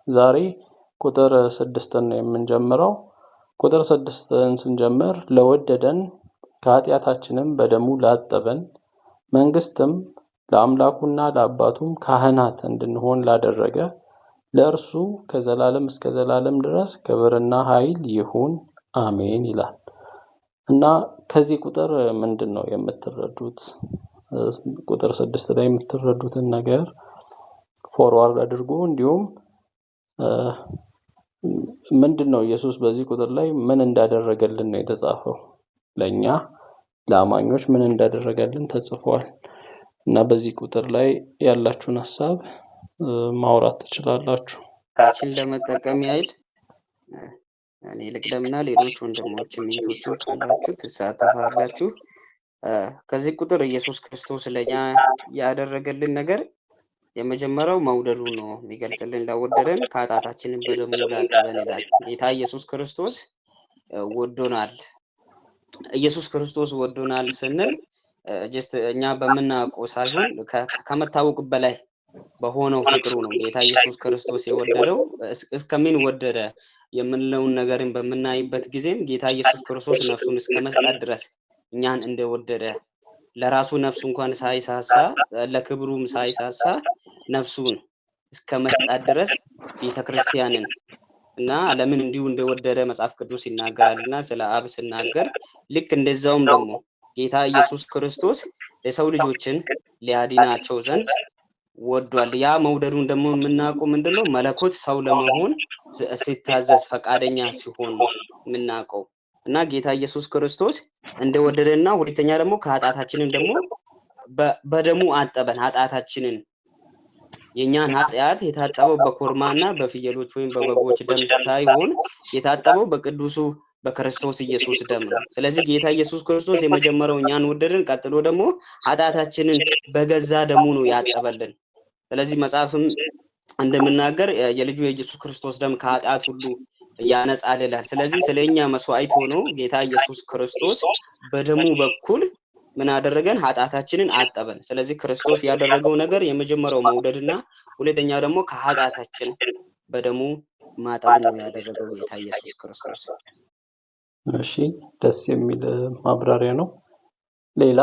ዛሬ ቁጥር 6 ነው የምንጀምረው። ቁጥር 6ን ስንጀምር ለወደደን ከኃጢአታችንም በደሙ ላጠበን መንግስትም ለአምላኩና ለአባቱም ካህናት እንድንሆን ላደረገ ለእርሱ ከዘላለም እስከ ዘላለም ድረስ ክብርና ኃይል ይሁን አሜን ይላል። እና ከዚህ ቁጥር ምንድነው የምትረዱት? ቁጥር 6 ላይ የምትረዱትን ነገር ፎርዋርድ አድርጉ። እንዲሁም ምንድነው ኢየሱስ በዚህ ቁጥር ላይ ምን እንዳደረገልን ነው የተጻፈው? ለኛ ለአማኞች ምን እንዳደረገልን ተጽፏል። እና በዚህ ቁጥር ላይ ያላችሁን ሐሳብ ማውራት ትችላላችሁ። ታችን ለመጠቀም ያህል እኔ ልቅደምና ሌሎች ወንድሞችም እህቶችም ካላችሁ ትሳተፋላችሁ። ከዚህ ቁጥር ኢየሱስ ክርስቶስ ለኛ ያደረገልን ነገር የመጀመሪያው መውደዱ ነው የሚገልጽልን። ለወደደን ከኃጢአታችንን በደሙ ላጠበን ይላል። ጌታ ኢየሱስ ክርስቶስ ወዶናል። ኢየሱስ ክርስቶስ ወዶናል ስንል ጀስት እኛ በመናቆ ሳይሆን ከመታወቅ በላይ በሆነው ፍቅሩ ነው ጌታ ኢየሱስ ክርስቶስ የወደደው። እስከምን ወደደ የምንለውን ነገርን በመናይበት ጊዜም ጌታ ኢየሱስ ክርስቶስ ነፍሱን እስከመስጠት ድረስ እኛን እንደወደደ ለራሱ ነፍሱ እንኳን ሳይሳሳ ለክብሩም ሳይሳሳ ነፍሱን እስከመስጠት ድረስ ቤተክርስቲያንን እና ዓለምን እንዲሁ እንደወደደ መጽሐፍ ቅዱስ ይናገራልና ስለ አብ ሲናገር ልክ እንደዛውም ደግሞ ጌታ ኢየሱስ ክርስቶስ ለሰው ልጆችን ሊያድናቸው ዘንድ ወዷል። ያ መውደዱን ደግሞ የምናውቀው ምንድነው? መለኮት ሰው ለመሆን ሲታዘዝ ፈቃደኛ ሲሆን ነው የምናውቀው። እና ጌታ ኢየሱስ ክርስቶስ እንደወደደና ሁለተኛ ደግሞ ከኃጢአታችንን ደግሞ በደሙ አጠበን። ኃጢአታችንን የኛን ኃጢአት የታጠበው በኮርማና በፍየሎች ወይም በበጎች ደም ሳይሆን የታጠበው በቅዱሱ በክርስቶስ ኢየሱስ ደም ነው። ስለዚህ ጌታ ኢየሱስ ክርስቶስ የመጀመሪያው እኛን ወደደን፣ ቀጥሎ ደግሞ ኃጢአታችንን በገዛ ደሙ ነው ያጠበልን። ስለዚህ መጽሐፍም እንደምናገር የልጁ የኢየሱስ ክርስቶስ ደም ከኃጢአት ሁሉ ያነጻል ይላል። ስለዚህ ስለኛ መስዋዕት ሆኖ ጌታ ኢየሱስ ክርስቶስ በደሙ በኩል ምን አደረገን? ኃጢአታችንን አጠበን። ስለዚህ ክርስቶስ ያደረገው ነገር የመጀመሪያው መውደድና ሁለተኛ ደግሞ ከኃጢአታችን በደሙ ማጠብ ነው ያደረገው ጌታ ኢየሱስ ክርስቶስ። እሺ፣ ደስ የሚል ማብራሪያ ነው። ሌላ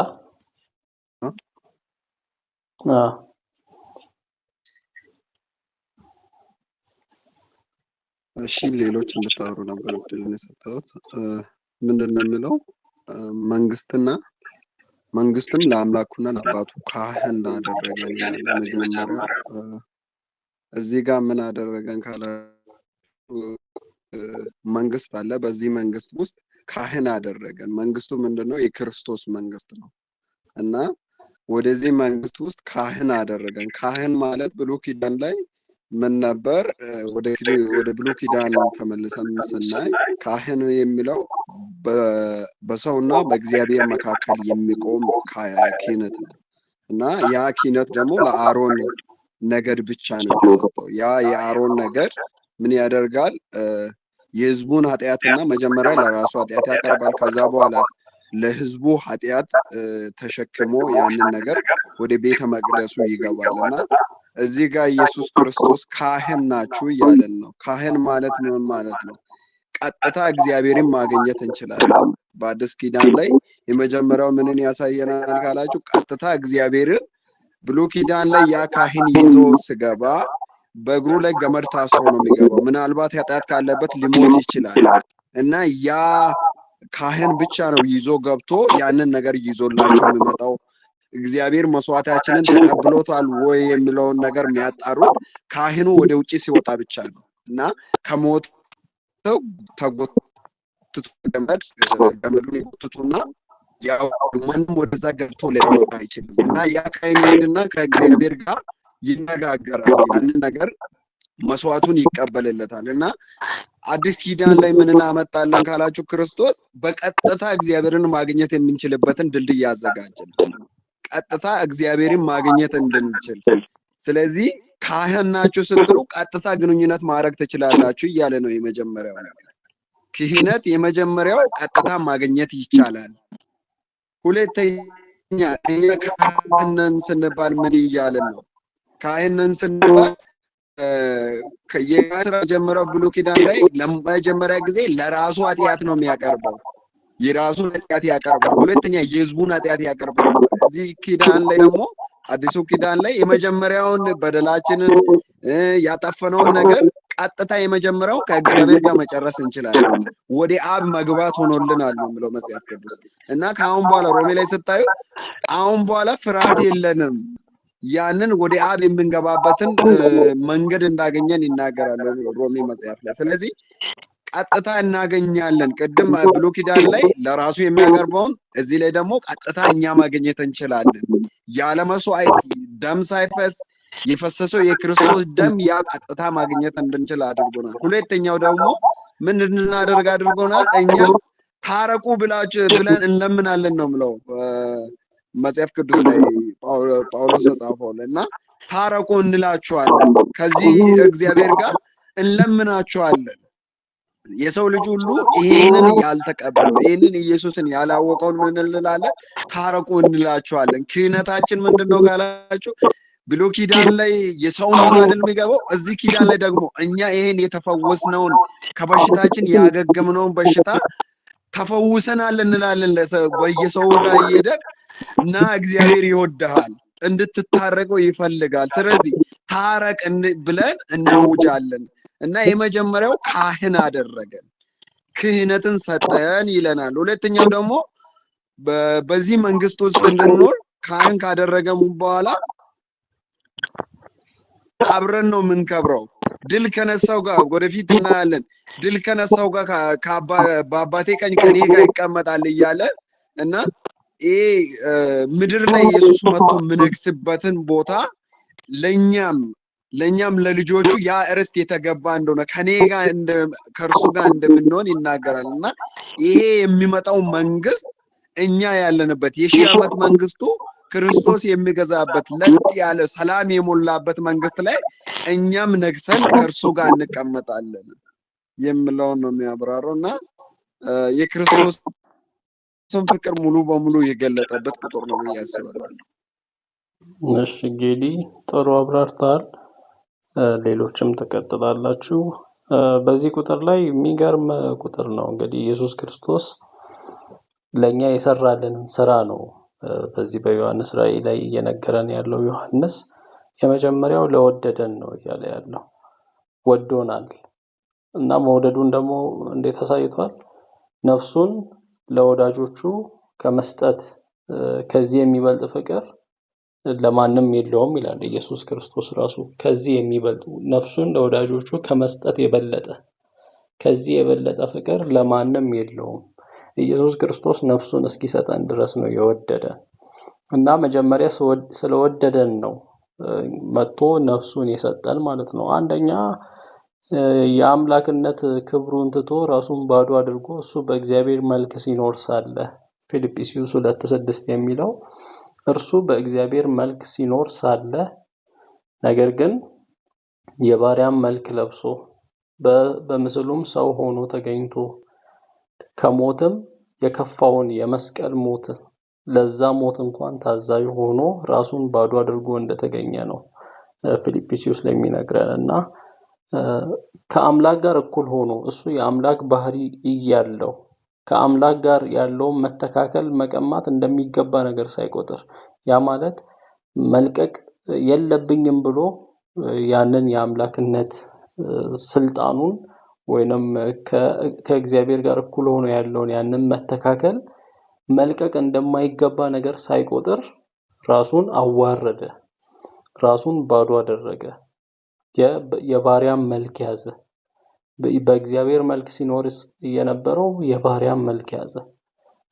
እሺ፣ ሌሎች እንድታወሩ ነበር እድልን የሰጠሁት። ምንድነው የሚለው? መንግስትም ለአምላኩና ለአባቱ ካህን ላደረገን ይላል። መጀመሪያ እዚህ ጋር ምን አደረገን ካለ መንግስት አለ። በዚህ መንግስት ውስጥ ካህን አደረገን። መንግስቱ ምንድነው? የክርስቶስ መንግስት ነው እና ወደዚህ መንግስት ውስጥ ካህን አደረገን። ካህን ማለት ብሉይ ኪዳን ላይ ምን ነበር? ወደ ብሉይ ኪዳን ተመልሰን ስናይ ካህን የሚለው በሰውና በእግዚአብሔር መካከል የሚቆም ክህነት ነው እና ያ ክህነት ደግሞ ለአሮን ነገድ ብቻ ነው የተሰጠው። ያ የአሮን ነገድ ምን ያደርጋል? የህዝቡን ኃጢአትና መጀመሪያ ለራሱ ኃጢአት ያቀርባል። ከዛ በኋላ ለህዝቡ ኃጢአት ተሸክሞ ያንን ነገር ወደ ቤተ መቅደሱ ይገባል እና እዚህ ጋር ኢየሱስ ክርስቶስ ካህን ናችሁ እያለን ነው። ካህን ማለት ምን ማለት ነው? ቀጥታ እግዚአብሔርን ማግኘት እንችላለን። በአዲስ ኪዳን ላይ የመጀመሪያው ምንን ያሳየናል ካላችሁ ቀጥታ እግዚአብሔርን ብሉይ ኪዳን ላይ ያ ካህን ይዞ ስገባ በእግሩ ላይ ገመድ ታስሮ ነው የሚገባው። ምናልባት ኃጢአት ካለበት ሊሞት ይችላል እና ያ ካህን ብቻ ነው ይዞ ገብቶ ያንን ነገር ይዞላቸው የሚመጣው። እግዚአብሔር መስዋዕታችንን ተቀብሎታል ወይ የሚለውን ነገር የሚያጣሩት ካህኑ ወደ ውጪ ሲወጣ ብቻ ነው እና ከሞት ተጎትቶ ገመዱን ይጎትቱና ያው ማንም ወደዛ ገብቶ ሊያወጣ አይችልም እና ያ ካህን ይሄድና ከእግዚአብሔር ጋር ይነጋገራል። ያንን ነገር መስዋዕቱን ይቀበልለታል እና አዲስ ኪዳን ላይ ምን እናመጣለን ካላችሁ ክርስቶስ በቀጥታ እግዚአብሔርን ማግኘት የምንችልበትን ድልድይ ያዘጋጀልን። ቀጥታ እግዚአብሔርን ማግኘት እንድንችል። ስለዚህ ካህን ናችሁ ስትሉ ቀጥታ ግንኙነት ማድረግ ትችላላችሁ እያለ ነው የመጀመሪያው ነገር። ክህነት የመጀመሪያው ቀጥታ ማግኘት ይቻላል። ሁለተኛ እኛ ካህን ነን ስንባል ምን እያለን ነው? ካህን ነን ስንባል የስራ ጀመረው ብሉይ ኪዳን ላይ ለመጀመሪያ ጊዜ ለራሱ ኃጢአት ነው የሚያቀርበው። የራሱን ኃጢአት ያቀርባል። ሁለተኛ የህዝቡን ኃጢአት ያቀርብ ነበር። እዚህ ኪዳን ላይ ደግሞ አዲሱ ኪዳን ላይ የመጀመሪያውን በደላችንን ያጠፈነውን ነገር ቀጥታ የመጀመሪያው ከእግዚአብሔር ጋር መጨረስ እንችላለን። ወደ አብ መግባት ሆኖልናል ነው የሚለው መጽሐፍ ቅዱስ። እና ከአሁን በኋላ ሮሜ ላይ ስታዩ አሁን በኋላ ፍርሃት የለንም፣ ያንን ወደ አብ የምንገባበትን መንገድ እንዳገኘን ይናገራል ሮሜ መጽሐፍ ላይ። ስለዚህ ቀጥታ እናገኛለን። ቅድም ብሉይ ኪዳን ላይ ለራሱ የሚያቀርበውን እዚህ ላይ ደግሞ ቀጥታ እኛ ማግኘት እንችላለን። ያለ መስዋዕት ደም ሳይፈስ የፈሰሰው የክርስቶስ ደም ያ ቀጥታ ማግኘት እንድንችል አድርጎናል። ሁለተኛው ደግሞ ምን እንድናደርግ አድርጎናል? እኛ ታረቁ ብለን እንለምናለን ነው የምለው መጽሐፍ ቅዱስ ላይ ጳውሎስ ተጻፈው እና ታረቁ እንላችኋለን፣ ከዚህ እግዚአብሔር ጋር እንለምናችኋለን። የሰው ልጅ ሁሉ ይሄንን ያልተቀበለው ይሄንን ኢየሱስን ያላወቀውን ምን እንላለን? ታረቁ እንላችኋለን። ክህነታችን ምንድነው ካላችሁ ብሉይ ኪዳን ላይ የሰውን ስራ አይደል የሚገባው። እዚህ ኪዳን ላይ ደግሞ እኛ ይሄን የተፈወስነውን ከበሽታችን ያገገምነውን በሽታ ተፈውሰናል እንላለን። በየሰው ጋር እየሄደን እና እግዚአብሔር ይወድሃል፣ እንድትታረቀው ይፈልጋል፣ ስለዚህ ታረቅ ብለን እናውጃለን። እና የመጀመሪያው ካህን አደረገን፣ ክህነትን ሰጠን ይለናል። ሁለተኛው ደግሞ በዚህ መንግስት ውስጥ እንድንኖር ካህን ካደረገን በኋላ አብረን ነው የምንከብረው። ድል ከነሳው ጋር ወደፊት እናያለን። ድል ከነሳው ጋር በአባቴ ቀኝ ከኔ ጋር ይቀመጣል እያለ እና ይሄ ምድር ላይ ኢየሱስ መጥቶ የምነግስበትን ቦታ ለእኛም ለልጆቹ ያ ርስት የተገባ እንደሆነ ከኔ ጋር ከእርሱ ጋር እንደምንሆን ይናገራል። እና ይሄ የሚመጣው መንግስት እኛ ያለንበት የሺህ ዓመት መንግስቱ ክርስቶስ የሚገዛበት ለጥ ያለ ሰላም የሞላበት መንግስት ላይ እኛም ነግሰን ከእርሱ ጋር እንቀመጣለን የሚለውን ነው የሚያብራራው። እና የክርስቶስን ፍቅር ሙሉ በሙሉ የገለጠበት ቁጥር ነው ብዬ አስባለሁ። እሺ ጌዲ ጥሩ አብራርተሃል። ሌሎችም ተቀጥላላችሁ። በዚህ ቁጥር ላይ የሚገርም ቁጥር ነው። እንግዲህ ኢየሱስ ክርስቶስ ለኛ የሰራልንን ስራ ነው በዚህ በዮሐንስ ራእይ ላይ እየነገረን ያለው። ዮሐንስ የመጀመሪያው ለወደደን ነው እያለ ያለው፣ ወዶናል እና መውደዱን ደግሞ እንዴት አሳይቷል? ነፍሱን ለወዳጆቹ ከመስጠት ከዚህ የሚበልጥ ፍቅር ለማንም የለውም ይላል ኢየሱስ ክርስቶስ ራሱ። ከዚህ የሚበልጥ ነፍሱን ለወዳጆቹ ከመስጠት የበለጠ ከዚህ የበለጠ ፍቅር ለማንም የለውም። ኢየሱስ ክርስቶስ ነፍሱን እስኪሰጠን ድረስ ነው የወደደን እና መጀመሪያ ስለወደደን ነው መጥቶ ነፍሱን የሰጠን ማለት ነው። አንደኛ የአምላክነት ክብሩን ትቶ ራሱን ባዶ አድርጎ እሱ በእግዚአብሔር መልክ ሲኖር ሳለ ፊልጵስዩስ 2:6 የሚለው እርሱ በእግዚአብሔር መልክ ሲኖር ሳለ ነገር ግን የባሪያን መልክ ለብሶ በምስሉም ሰው ሆኖ ተገኝቶ ከሞትም የከፋውን የመስቀል ሞት ለዛ ሞት እንኳን ታዛዥ ሆኖ ራሱን ባዶ አድርጎ እንደተገኘ ነው ፊልጵስዩስ ላይ የሚነግረንና ከአምላክ ጋር እኩል ሆኖ እሱ የአምላክ ባህሪ እያለው ከአምላክ ጋር ያለውን መተካከል መቀማት እንደሚገባ ነገር ሳይቆጥር ያ ማለት መልቀቅ የለብኝም ብሎ ያንን የአምላክነት ስልጣኑን ወይንም ከእግዚአብሔር ጋር እኩል ሆኖ ያለውን ያንን መተካከል መልቀቅ እንደማይገባ ነገር ሳይቆጥር ራሱን አዋረደ፣ ራሱን ባዶ አደረገ፣ የባሪያን መልክ ያዘ። በእግዚአብሔር መልክ ሲኖር የነበረው የባሪያን መልክ ያዘ።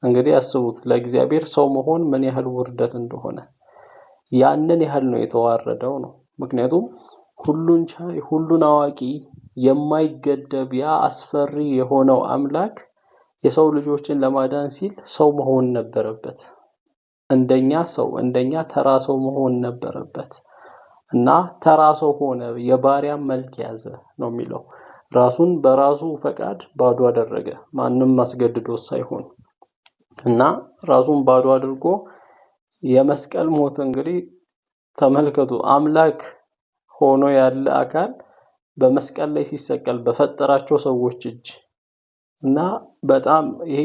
እንግዲህ አስቡት ለእግዚአብሔር ሰው መሆን ምን ያህል ውርደት እንደሆነ። ያንን ያህል ነው የተዋረደው ነው። ምክንያቱም ሁሉን ቻይ ሁሉን አዋቂ የማይገደብ ያ አስፈሪ የሆነው አምላክ የሰው ልጆችን ለማዳን ሲል ሰው መሆን ነበረበት። እንደኛ ሰው እንደኛ ተራ ሰው መሆን ነበረበት እና ተራ ሰው ሆነ፣ የባሪያን መልክ ያዘ ነው የሚለው። ራሱን በራሱ ፈቃድ ባዶ አደረገ፣ ማንም ማስገድዶት ሳይሆን እና ራሱን ባዶ አድርጎ የመስቀል ሞት እንግዲህ ተመልከቱ። አምላክ ሆኖ ያለ አካል በመስቀል ላይ ሲሰቀል በፈጠራቸው ሰዎች እጅ እና በጣም ይሄ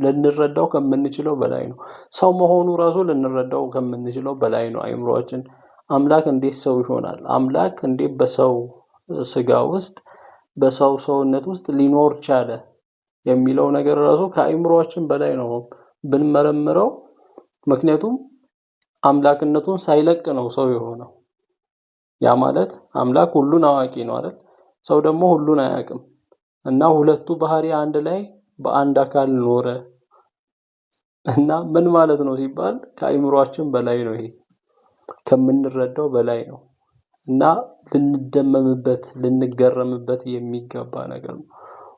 ልንረዳው ከምንችለው በላይ ነው። ሰው መሆኑ ራሱ ልንረዳው ከምንችለው በላይ ነው። አይምሮአችን አምላክ እንዴት ሰው ይሆናል? አምላክ እንዴት በሰው ስጋ ውስጥ በሰው ሰውነት ውስጥ ሊኖር ቻለ? የሚለው ነገር ራሱ ከአይምሮአችን በላይ ነው ብንመረምረው። ምክንያቱም አምላክነቱን ሳይለቅ ነው ሰው የሆነው። ያ ማለት አምላክ ሁሉን አዋቂ ነው አይደል? ሰው ደግሞ ሁሉን አያውቅም። እና ሁለቱ ባህሪ አንድ ላይ በአንድ አካል ኖረ እና ምን ማለት ነው ሲባል ከአይምሮአችን በላይ ነው። ይሄ ከምንረዳው በላይ ነው እና ልንደመምበት ልንገረምበት የሚገባ ነገር ነው።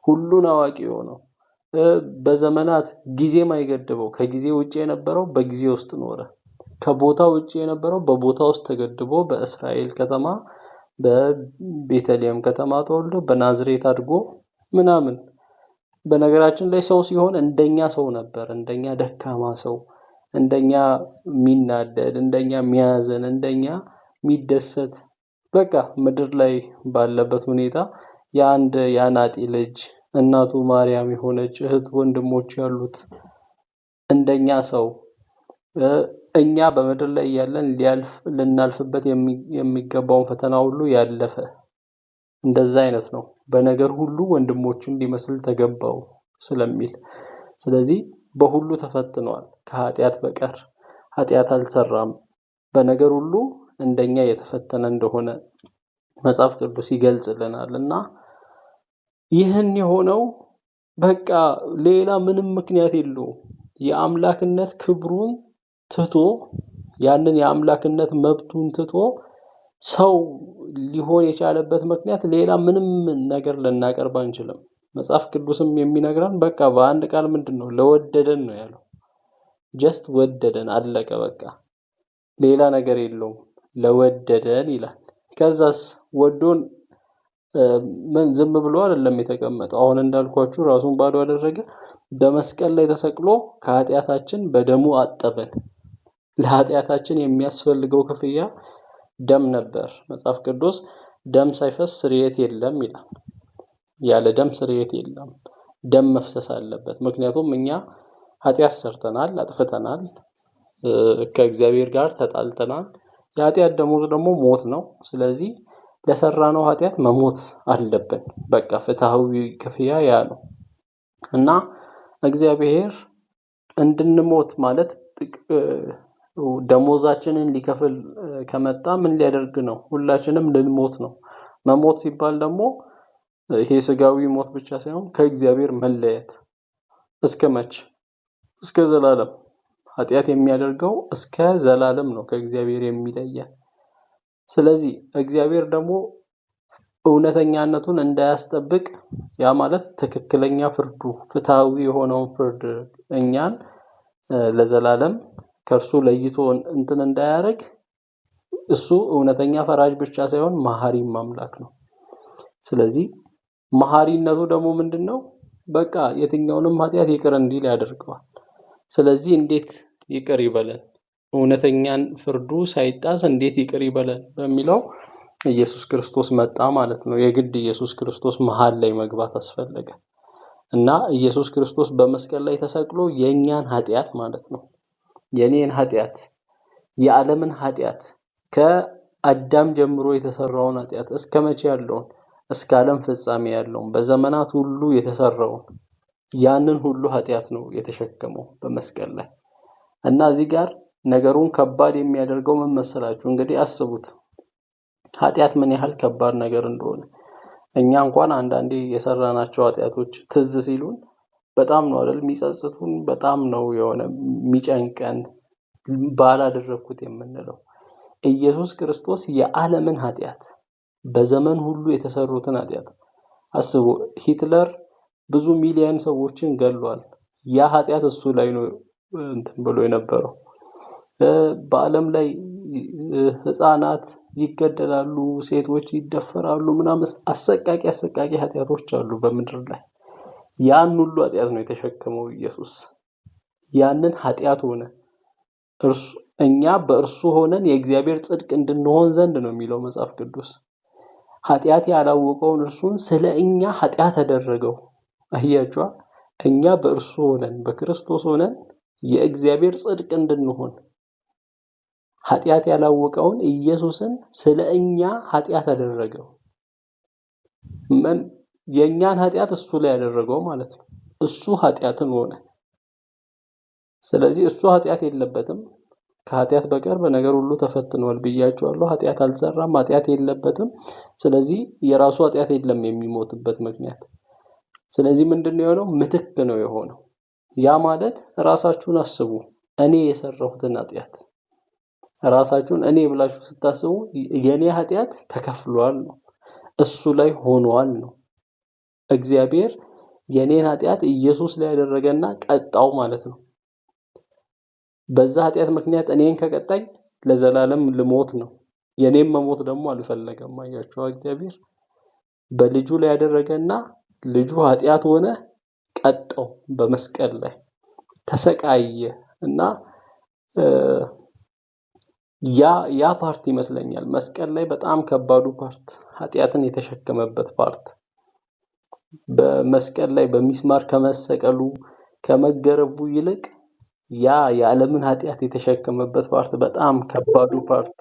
ሁሉን አዋቂ ሆኖ በዘመናት ጊዜ ማይገድበው ከጊዜ ውጪ የነበረው በጊዜ ውስጥ ኖረ። ከቦታ ውጪ የነበረው በቦታ ውስጥ ተገድቦ በእስራኤል ከተማ በቤተልሔም ከተማ ተወልዶ በናዝሬት አድጎ ምናምን። በነገራችን ላይ ሰው ሲሆን እንደኛ ሰው ነበር። እንደኛ ደካማ ሰው፣ እንደኛ ሚናደድ፣ እንደኛ ሚያዘን፣ እንደኛ ሚደሰት በቃ ምድር ላይ ባለበት ሁኔታ የአናጢ ልጅ እናቱ ማርያም የሆነች እህት ወንድሞች ያሉት እንደኛ ሰው እኛ በምድር ላይ ያለን ልናልፍበት የሚገባውን ፈተና ሁሉ ያለፈ እንደዛ አይነት ነው። በነገር ሁሉ ወንድሞችን ሊመስል ተገባው ስለሚል ስለዚህ በሁሉ ተፈትኗል ከኃጢአት በቀር ኃጢአት አልሰራም። በነገር ሁሉ እንደኛ የተፈተነ እንደሆነ መጽሐፍ ቅዱስ ይገልጽልናልና ይህን የሆነው በቃ ሌላ ምንም ምክንያት የለውም። የአምላክነት ክብሩን ትቶ ያንን የአምላክነት መብቱን ትቶ ሰው ሊሆን የቻለበት ምክንያት ሌላ ምንም ነገር ልናቀርብ አንችልም። መጽሐፍ ቅዱስም የሚነግረን በቃ በአንድ ቃል ምንድነው ለወደደን ነው ያለው። ጀስት ወደደን አለቀ በቃ ሌላ ነገር የለውም። ለወደደን ይላል። ከዛስ ወዶን ምን ዝም ብሎ አይደለም የተቀመጠው። አሁን እንዳልኳችሁ ራሱን ባዶ አደረገ። በመስቀል ላይ ተሰቅሎ ከኃጢአታችን በደሙ አጠበን። ለኃጢአታችን የሚያስፈልገው ክፍያ ደም ነበር። መጽሐፍ ቅዱስ ደም ሳይፈስ ስርየት የለም ይላል። ያለ ደም ስርየት የለም። ደም መፍሰስ አለበት። ምክንያቱም እኛ ኃጢአት ሰርተናል፣ አጥፍተናል፣ ከእግዚአብሔር ጋር ተጣልተናል። የኃጢአት ደሞዝ ደግሞ ሞት ነው። ስለዚህ ለሰራነው ኃጢአት መሞት አለብን። በቃ ፍትሃዊ ክፍያ ያ ነው እና እግዚአብሔር እንድንሞት ማለት ደሞዛችንን ሊከፍል ከመጣ ምን ሊያደርግ ነው? ሁላችንም ልንሞት ነው። መሞት ሲባል ደግሞ ይሄ ስጋዊ ሞት ብቻ ሳይሆን ከእግዚአብሔር መለየት። እስከ መቼ? እስከ ዘላለም። ኃጢአት የሚያደርገው እስከ ዘላለም ነው ከእግዚአብሔር የሚለየን። ስለዚህ እግዚአብሔር ደግሞ እውነተኛነቱን እንዳያስጠብቅ ያ ማለት ትክክለኛ ፍርዱ ፍትሃዊ የሆነውን ፍርድ እኛን ለዘላለም ከእርሱ ለይቶ እንትን እንዳያደርግ እሱ እውነተኛ ፈራጅ ብቻ ሳይሆን መሐሪም አምላክ ነው። ስለዚህ መሐሪነቱ ደግሞ ምንድነው? በቃ የትኛውንም ኃጢአት ይቅር እንዲል ያደርገዋል። ስለዚህ እንዴት ይቅር ይበለን? እውነተኛን ፍርዱ ሳይጣስ እንዴት ይቅር ይበለን በሚለው ኢየሱስ ክርስቶስ መጣ ማለት ነው። የግድ ኢየሱስ ክርስቶስ መሃል ላይ መግባት አስፈለገ እና ኢየሱስ ክርስቶስ በመስቀል ላይ ተሰቅሎ የኛን ኃጢአት ማለት ነው የኔን ኃጢአት የዓለምን ኃጢአት ከአዳም ጀምሮ የተሰራውን ኃጢአት እስከ መቼ ያለውን እስከ ዓለም ፍጻሜ ያለውን በዘመናት ሁሉ የተሰራውን ያንን ሁሉ ኃጢአት ነው የተሸከመው በመስቀል ላይ እና እዚህ ጋር ነገሩን ከባድ የሚያደርገው ምን መሰላችሁ? እንግዲህ አስቡት ኃጢአት ምን ያህል ከባድ ነገር እንደሆነ። እኛ እንኳን አንዳንዴ የሰራናቸው ኃጢአቶች ትዝ ሲሉን በጣም ነው አይደል የሚጸጽቱን፣ በጣም ነው የሆነ የሚጨንቀን ባላደረኩት የምንለው። ኢየሱስ ክርስቶስ የዓለምን ኃጢአት በዘመን ሁሉ የተሰሩትን ኃጢአት አስቡ። ሂትለር ብዙ ሚሊዮን ሰዎችን ገሏል። ያ ኃጢአት እሱ ላይ ነው እንትን ብሎ የነበረው። በዓለም ላይ ህፃናት ይገደላሉ፣ ሴቶች ይደፈራሉ፣ ምናምን አሰቃቂ ኃጢአቶች አሉ በምድር ላይ። ያን ሁሉ ኃጢአት ነው የተሸከመው ኢየሱስ። ያንን ኃጢአት ሆነ እኛ በእርሱ ሆነን የእግዚአብሔር ጽድቅ እንድንሆን ዘንድ ነው የሚለው መጽሐፍ ቅዱስ። ኃጢአት ያላወቀውን እርሱን ስለ እኛ ኃጢአት አደረገው። አያችኋ? እኛ በእርሱ ሆነን በክርስቶስ ሆነን የእግዚአብሔር ጽድቅ እንድንሆን ኃጢአት ያላወቀውን ኢየሱስን ስለ እኛ ኃጢአት አደረገው። የእኛን ኃጢአት እሱ ላይ ያደረገው ማለት ነው። እሱ ኃጢአትን ሆነ። ስለዚህ እሱ ኃጢአት የለበትም። ከኃጢአት በቀር በነገር ሁሉ ተፈትኗል ብያችኋለሁ። ኃጢአት አልሰራም፣ ኃጢአት የለበትም። ስለዚህ የራሱ ኃጢአት የለም የሚሞትበት ምክንያት። ስለዚህ ምንድነው የሆነው? ምትክ ነው የሆነው። ያ ማለት ራሳችሁን አስቡ። እኔ የሰራሁትን ኃጢአት ራሳችሁን እኔ ብላችሁ ስታስቡ የኔ ኃጢአት ተከፍሏል ነው፣ እሱ ላይ ሆኗል ነው። እግዚአብሔር የኔን ኃጢአት ኢየሱስ ላይ ያደረገና ቀጣው ማለት ነው። በዛ ኃጢአት ምክንያት እኔን ከቀጣኝ ለዘላለም ልሞት ነው። የኔም መሞት ደግሞ አልፈለገም። አያችሁ፣ እግዚአብሔር በልጁ ላይ ያደረገና ልጁ ኃጢአት ሆነ፣ ቀጣው፣ በመስቀል ላይ ተሰቃየ እና ያ ፓርት ይመስለኛል መስቀል ላይ በጣም ከባዱ ፓርት፣ ኃጢአትን የተሸከመበት ፓርት። በመስቀል ላይ በሚስማር ከመሰቀሉ ከመገረቡ ይልቅ ያ የዓለምን ኃጢአት የተሸከመበት ፓርት በጣም ከባዱ ፓርት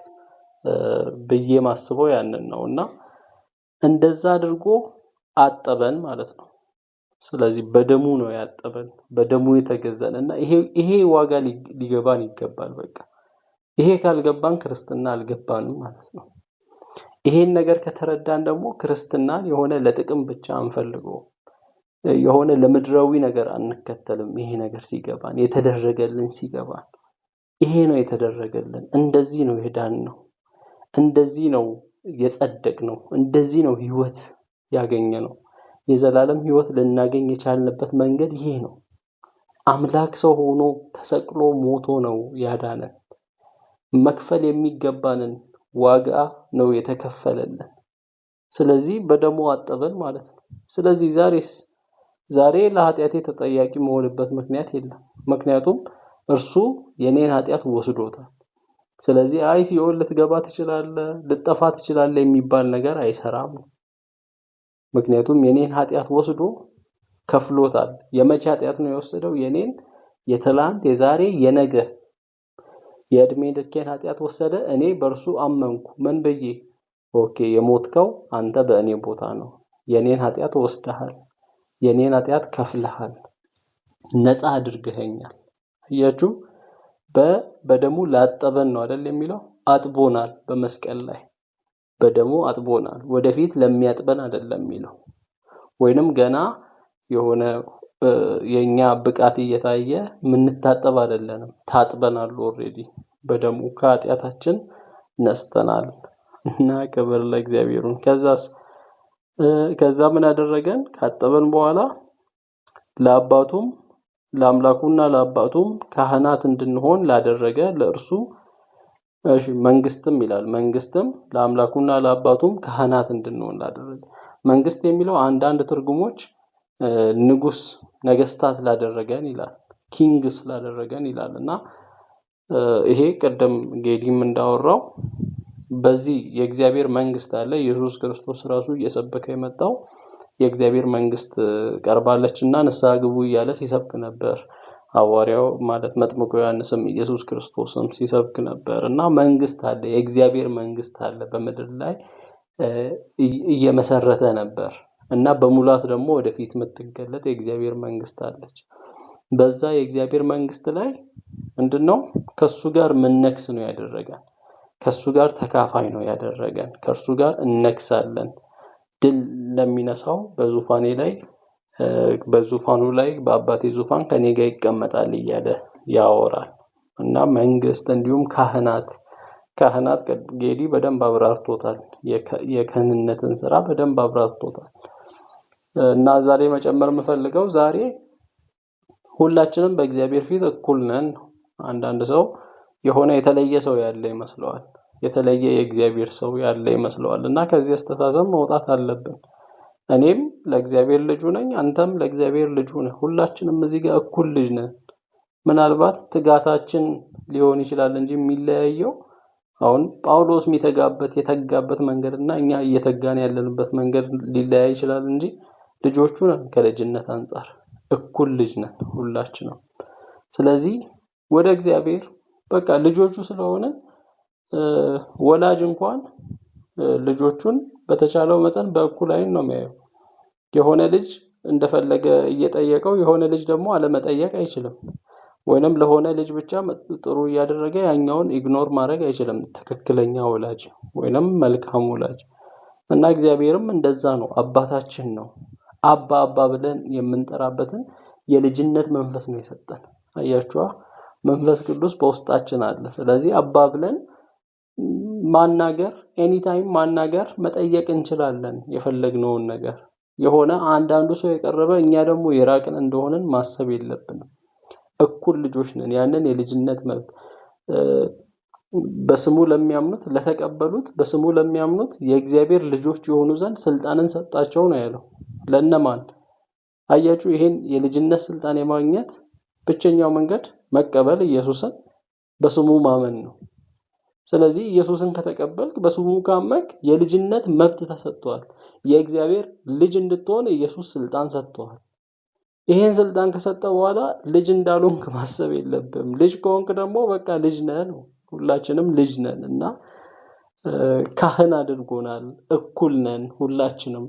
ብዬ ማስበው ያንን ነውና እንደዛ አድርጎ አጠበን ማለት ነው። ስለዚህ በደሙ ነው ያጠበን፣ በደሙ የተገዛን እና ይሄ ዋጋ ሊገባን ይገባል። በቃ ይሄ ካልገባን ክርስትና አልገባንም ማለት ነው። ይሄን ነገር ከተረዳን ደግሞ ክርስትናን የሆነ ለጥቅም ብቻ አንፈልገው፣ የሆነ ለምድራዊ ነገር አንከተልም። ይሄ ነገር ሲገባን፣ የተደረገልን ሲገባን፣ ይሄ ነው የተደረገልን፣ እንደዚህ ነው የዳን ነው፣ እንደዚህ ነው የጸደቅ ነው፣ እንደዚህ ነው ህይወት ያገኘ ነው። የዘላለም ህይወት ልናገኝ የቻልንበት መንገድ ይሄ ነው። አምላክ ሰው ሆኖ ተሰቅሎ ሞቶ ነው ያዳነን። መክፈል የሚገባንን ዋጋ ነው የተከፈለልን። ስለዚህ በደሙ አጠበን ማለት ነው። ስለዚህ ዛሬ ለኃጢአቴ ተጠያቂ መሆንበት ምክንያት የለም። ምክንያቱም እርሱ የኔን ኃጢአት ወስዶታል። ስለዚህ ሲኦል ልትገባ ትችላለህ፣ ልጠፋ ትችላለህ የሚባል ነገር አይሰራም። ምክንያቱም የኔን ኃጢአት ወስዶ ከፍሎታል። የመቼ ኃጢአት ነው የወሰደው? የኔን የትላንት፣ የዛሬ፣ የነገ የእድሜ ልኬን ኃጢአት ወሰደ። እኔ በእርሱ አመንኩ። ምን ብዬ? ኦኬ የሞትከው አንተ በእኔ ቦታ ነው። የኔን ኃጢአት ወስደሃል፣ የኔን ኃጢአት ከፍለሃል፣ ነፃ አድርገኸኛል። አያችሁ፣ በደሙ ላጠበን ነው አይደል የሚለው? አጥቦናል። በመስቀል ላይ በደሙ አጥቦናል። ወደፊት ለሚያጥበን አይደለም የሚለው፣ ወይንም ገና የሆነ የኛ ብቃት እየታየ ምንታጠብ አይደለንም። ታጥበናል። ኦሬዲ በደሙ ከኃጢአታችን ነስተናል እና ክብር ለእግዚአብሔር ይሁን። ከዛ ምን አደረገን? ካጠበን በኋላ ለአባቱም ለአምላኩና ለአባቱም ካህናት እንድንሆን ላደረገ ለእርሱ መንግስትም ይላል። መንግስትም ለአምላኩና ለአባቱም ካህናት እንድንሆን ላደረገ። መንግስት የሚለው አንዳንድ ትርጉሞች ንጉስ፣ ነገስታት ላደረገን ይላል፣ ኪንግስ ላደረገን ይላል እና ይሄ ቀደም ጌዲም እንዳወራው በዚህ የእግዚአብሔር መንግስት አለ። ኢየሱስ ክርስቶስ ራሱ እየሰበከ የመጣው የእግዚአብሔር መንግስት ቀርባለችና ንስሐ ግቡ እያለ ሲሰብክ ነበር። ሐዋርያው ማለት መጥምቁ ዮሐንስም ኢየሱስ ክርስቶስም ሲሰብክ ነበር እና መንግስት አለ፣ የእግዚአብሔር መንግስት አለ በምድር ላይ እየመሰረተ ነበር እና በሙላት ደግሞ ወደፊት የምትገለጥ የእግዚአብሔር መንግስት አለች። በዛ የእግዚአብሔር መንግስት ላይ ምንድነው? ከሱ ጋር መነክስ ነው ያደረገን። ከሱ ጋር ተካፋይ ነው ያደረገን። ከእርሱ ጋር እነክሳለን። ድል ለሚነሳው በዙፋኑ ላይ በአባቴ ዙፋን ከኔ ጋር ይቀመጣል እያለ ያወራል እና መንግስት እንዲሁም ካህናት ጌዲ በደንብ አብራርቶታል። የክህንነትን ስራ በደንብ አብራርቶታል እና ዛሬ መጨመር የምፈልገው ዛሬ ሁላችንም በእግዚአብሔር ፊት እኩል ነን። አንዳንድ ሰው የሆነ የተለየ ሰው ያለ ይመስለዋል፣ የተለየ የእግዚአብሔር ሰው ያለ ይመስለዋል እና ከዚህ አስተሳሰብ መውጣት አለብን። እኔም ለእግዚአብሔር ልጁ ነኝ፣ አንተም ለእግዚአብሔር ልጁ ነህ። ሁላችንም እዚህ ጋር እኩል ልጅ ነን። ምናልባት ትጋታችን ሊሆን ይችላል እንጂ የሚለያየው አሁን ጳውሎስ የተጋበት መንገድና እኛ እየተጋን ያለንበት መንገድ ሊለያይ ይችላል እንጂ ልጆቹ ነን። ከልጅነት አንፃር እኩል ልጅ ነን ሁላችንም። ስለዚህ ወደ እግዚአብሔር በቃ ልጆቹ ስለሆነ ወላጅ እንኳን ልጆቹን በተቻለው መጠን በእኩል አይን ነው የሚያየው። የሆነ ልጅ እንደፈለገ እየጠየቀው የሆነ ልጅ ደግሞ አለመጠየቅ አይችልም። ወይንም ለሆነ ልጅ ብቻ ጥሩ እያደረገ ያኛውን ኢግኖር ማድረግ አይችልም። ትክክለኛ ወላጅ ወይንም መልካም ወላጅ እና እግዚአብሔርም እንደዛ ነው። አባታችን ነው። አባ ብለን የምንጠራበትን የልጅነት መንፈስ ነው የሰጠን። አያችኋ? መንፈስ ቅዱስ በውስጣችን አለ። ስለዚህ አባ ብለን ኤኒታይም ማናገር መጠየቅ እንችላለን የፈለግነውን ነገር። የሆነ አንዳንዱ ሰው የቀረበ እኛ ደግሞ የራቅን እንደሆነን ማሰብ የለብንም። እኩል ልጆች ነን። ያንን የልጅነት መብት በስሙ ለሚያምኑት የእግዚአብሔር ልጆች የሆኑ ዘንድ ስልጣንን ሰጣቸው ነው ያለው። ለነማን? አያችሁ? ይሄን የልጅነት ስልጣን የማግኘት ብቸኛው መንገድ መቀበል፣ ኢየሱስን በስሙ ማመን ነው። ስለዚህ ኢየሱስን ከተቀበልክ በስሙ ካመንክ የልጅነት መብት ተሰጥቷል። የእግዚአብሔር ልጅ እንድትሆን ኢየሱስ ስልጣን ሰጥቷል። ይሄን ስልጣን ከሰጠ በኋላ ልጅ እንዳልሆንክ ማሰብ የለብም። ልጅ ከሆንክ ደግሞ በቃ ልጅ ነህ ነው። ሁላችንም ልጅ ነን እና ካህን አድርጎናል። እኩል ነን ሁላችንም።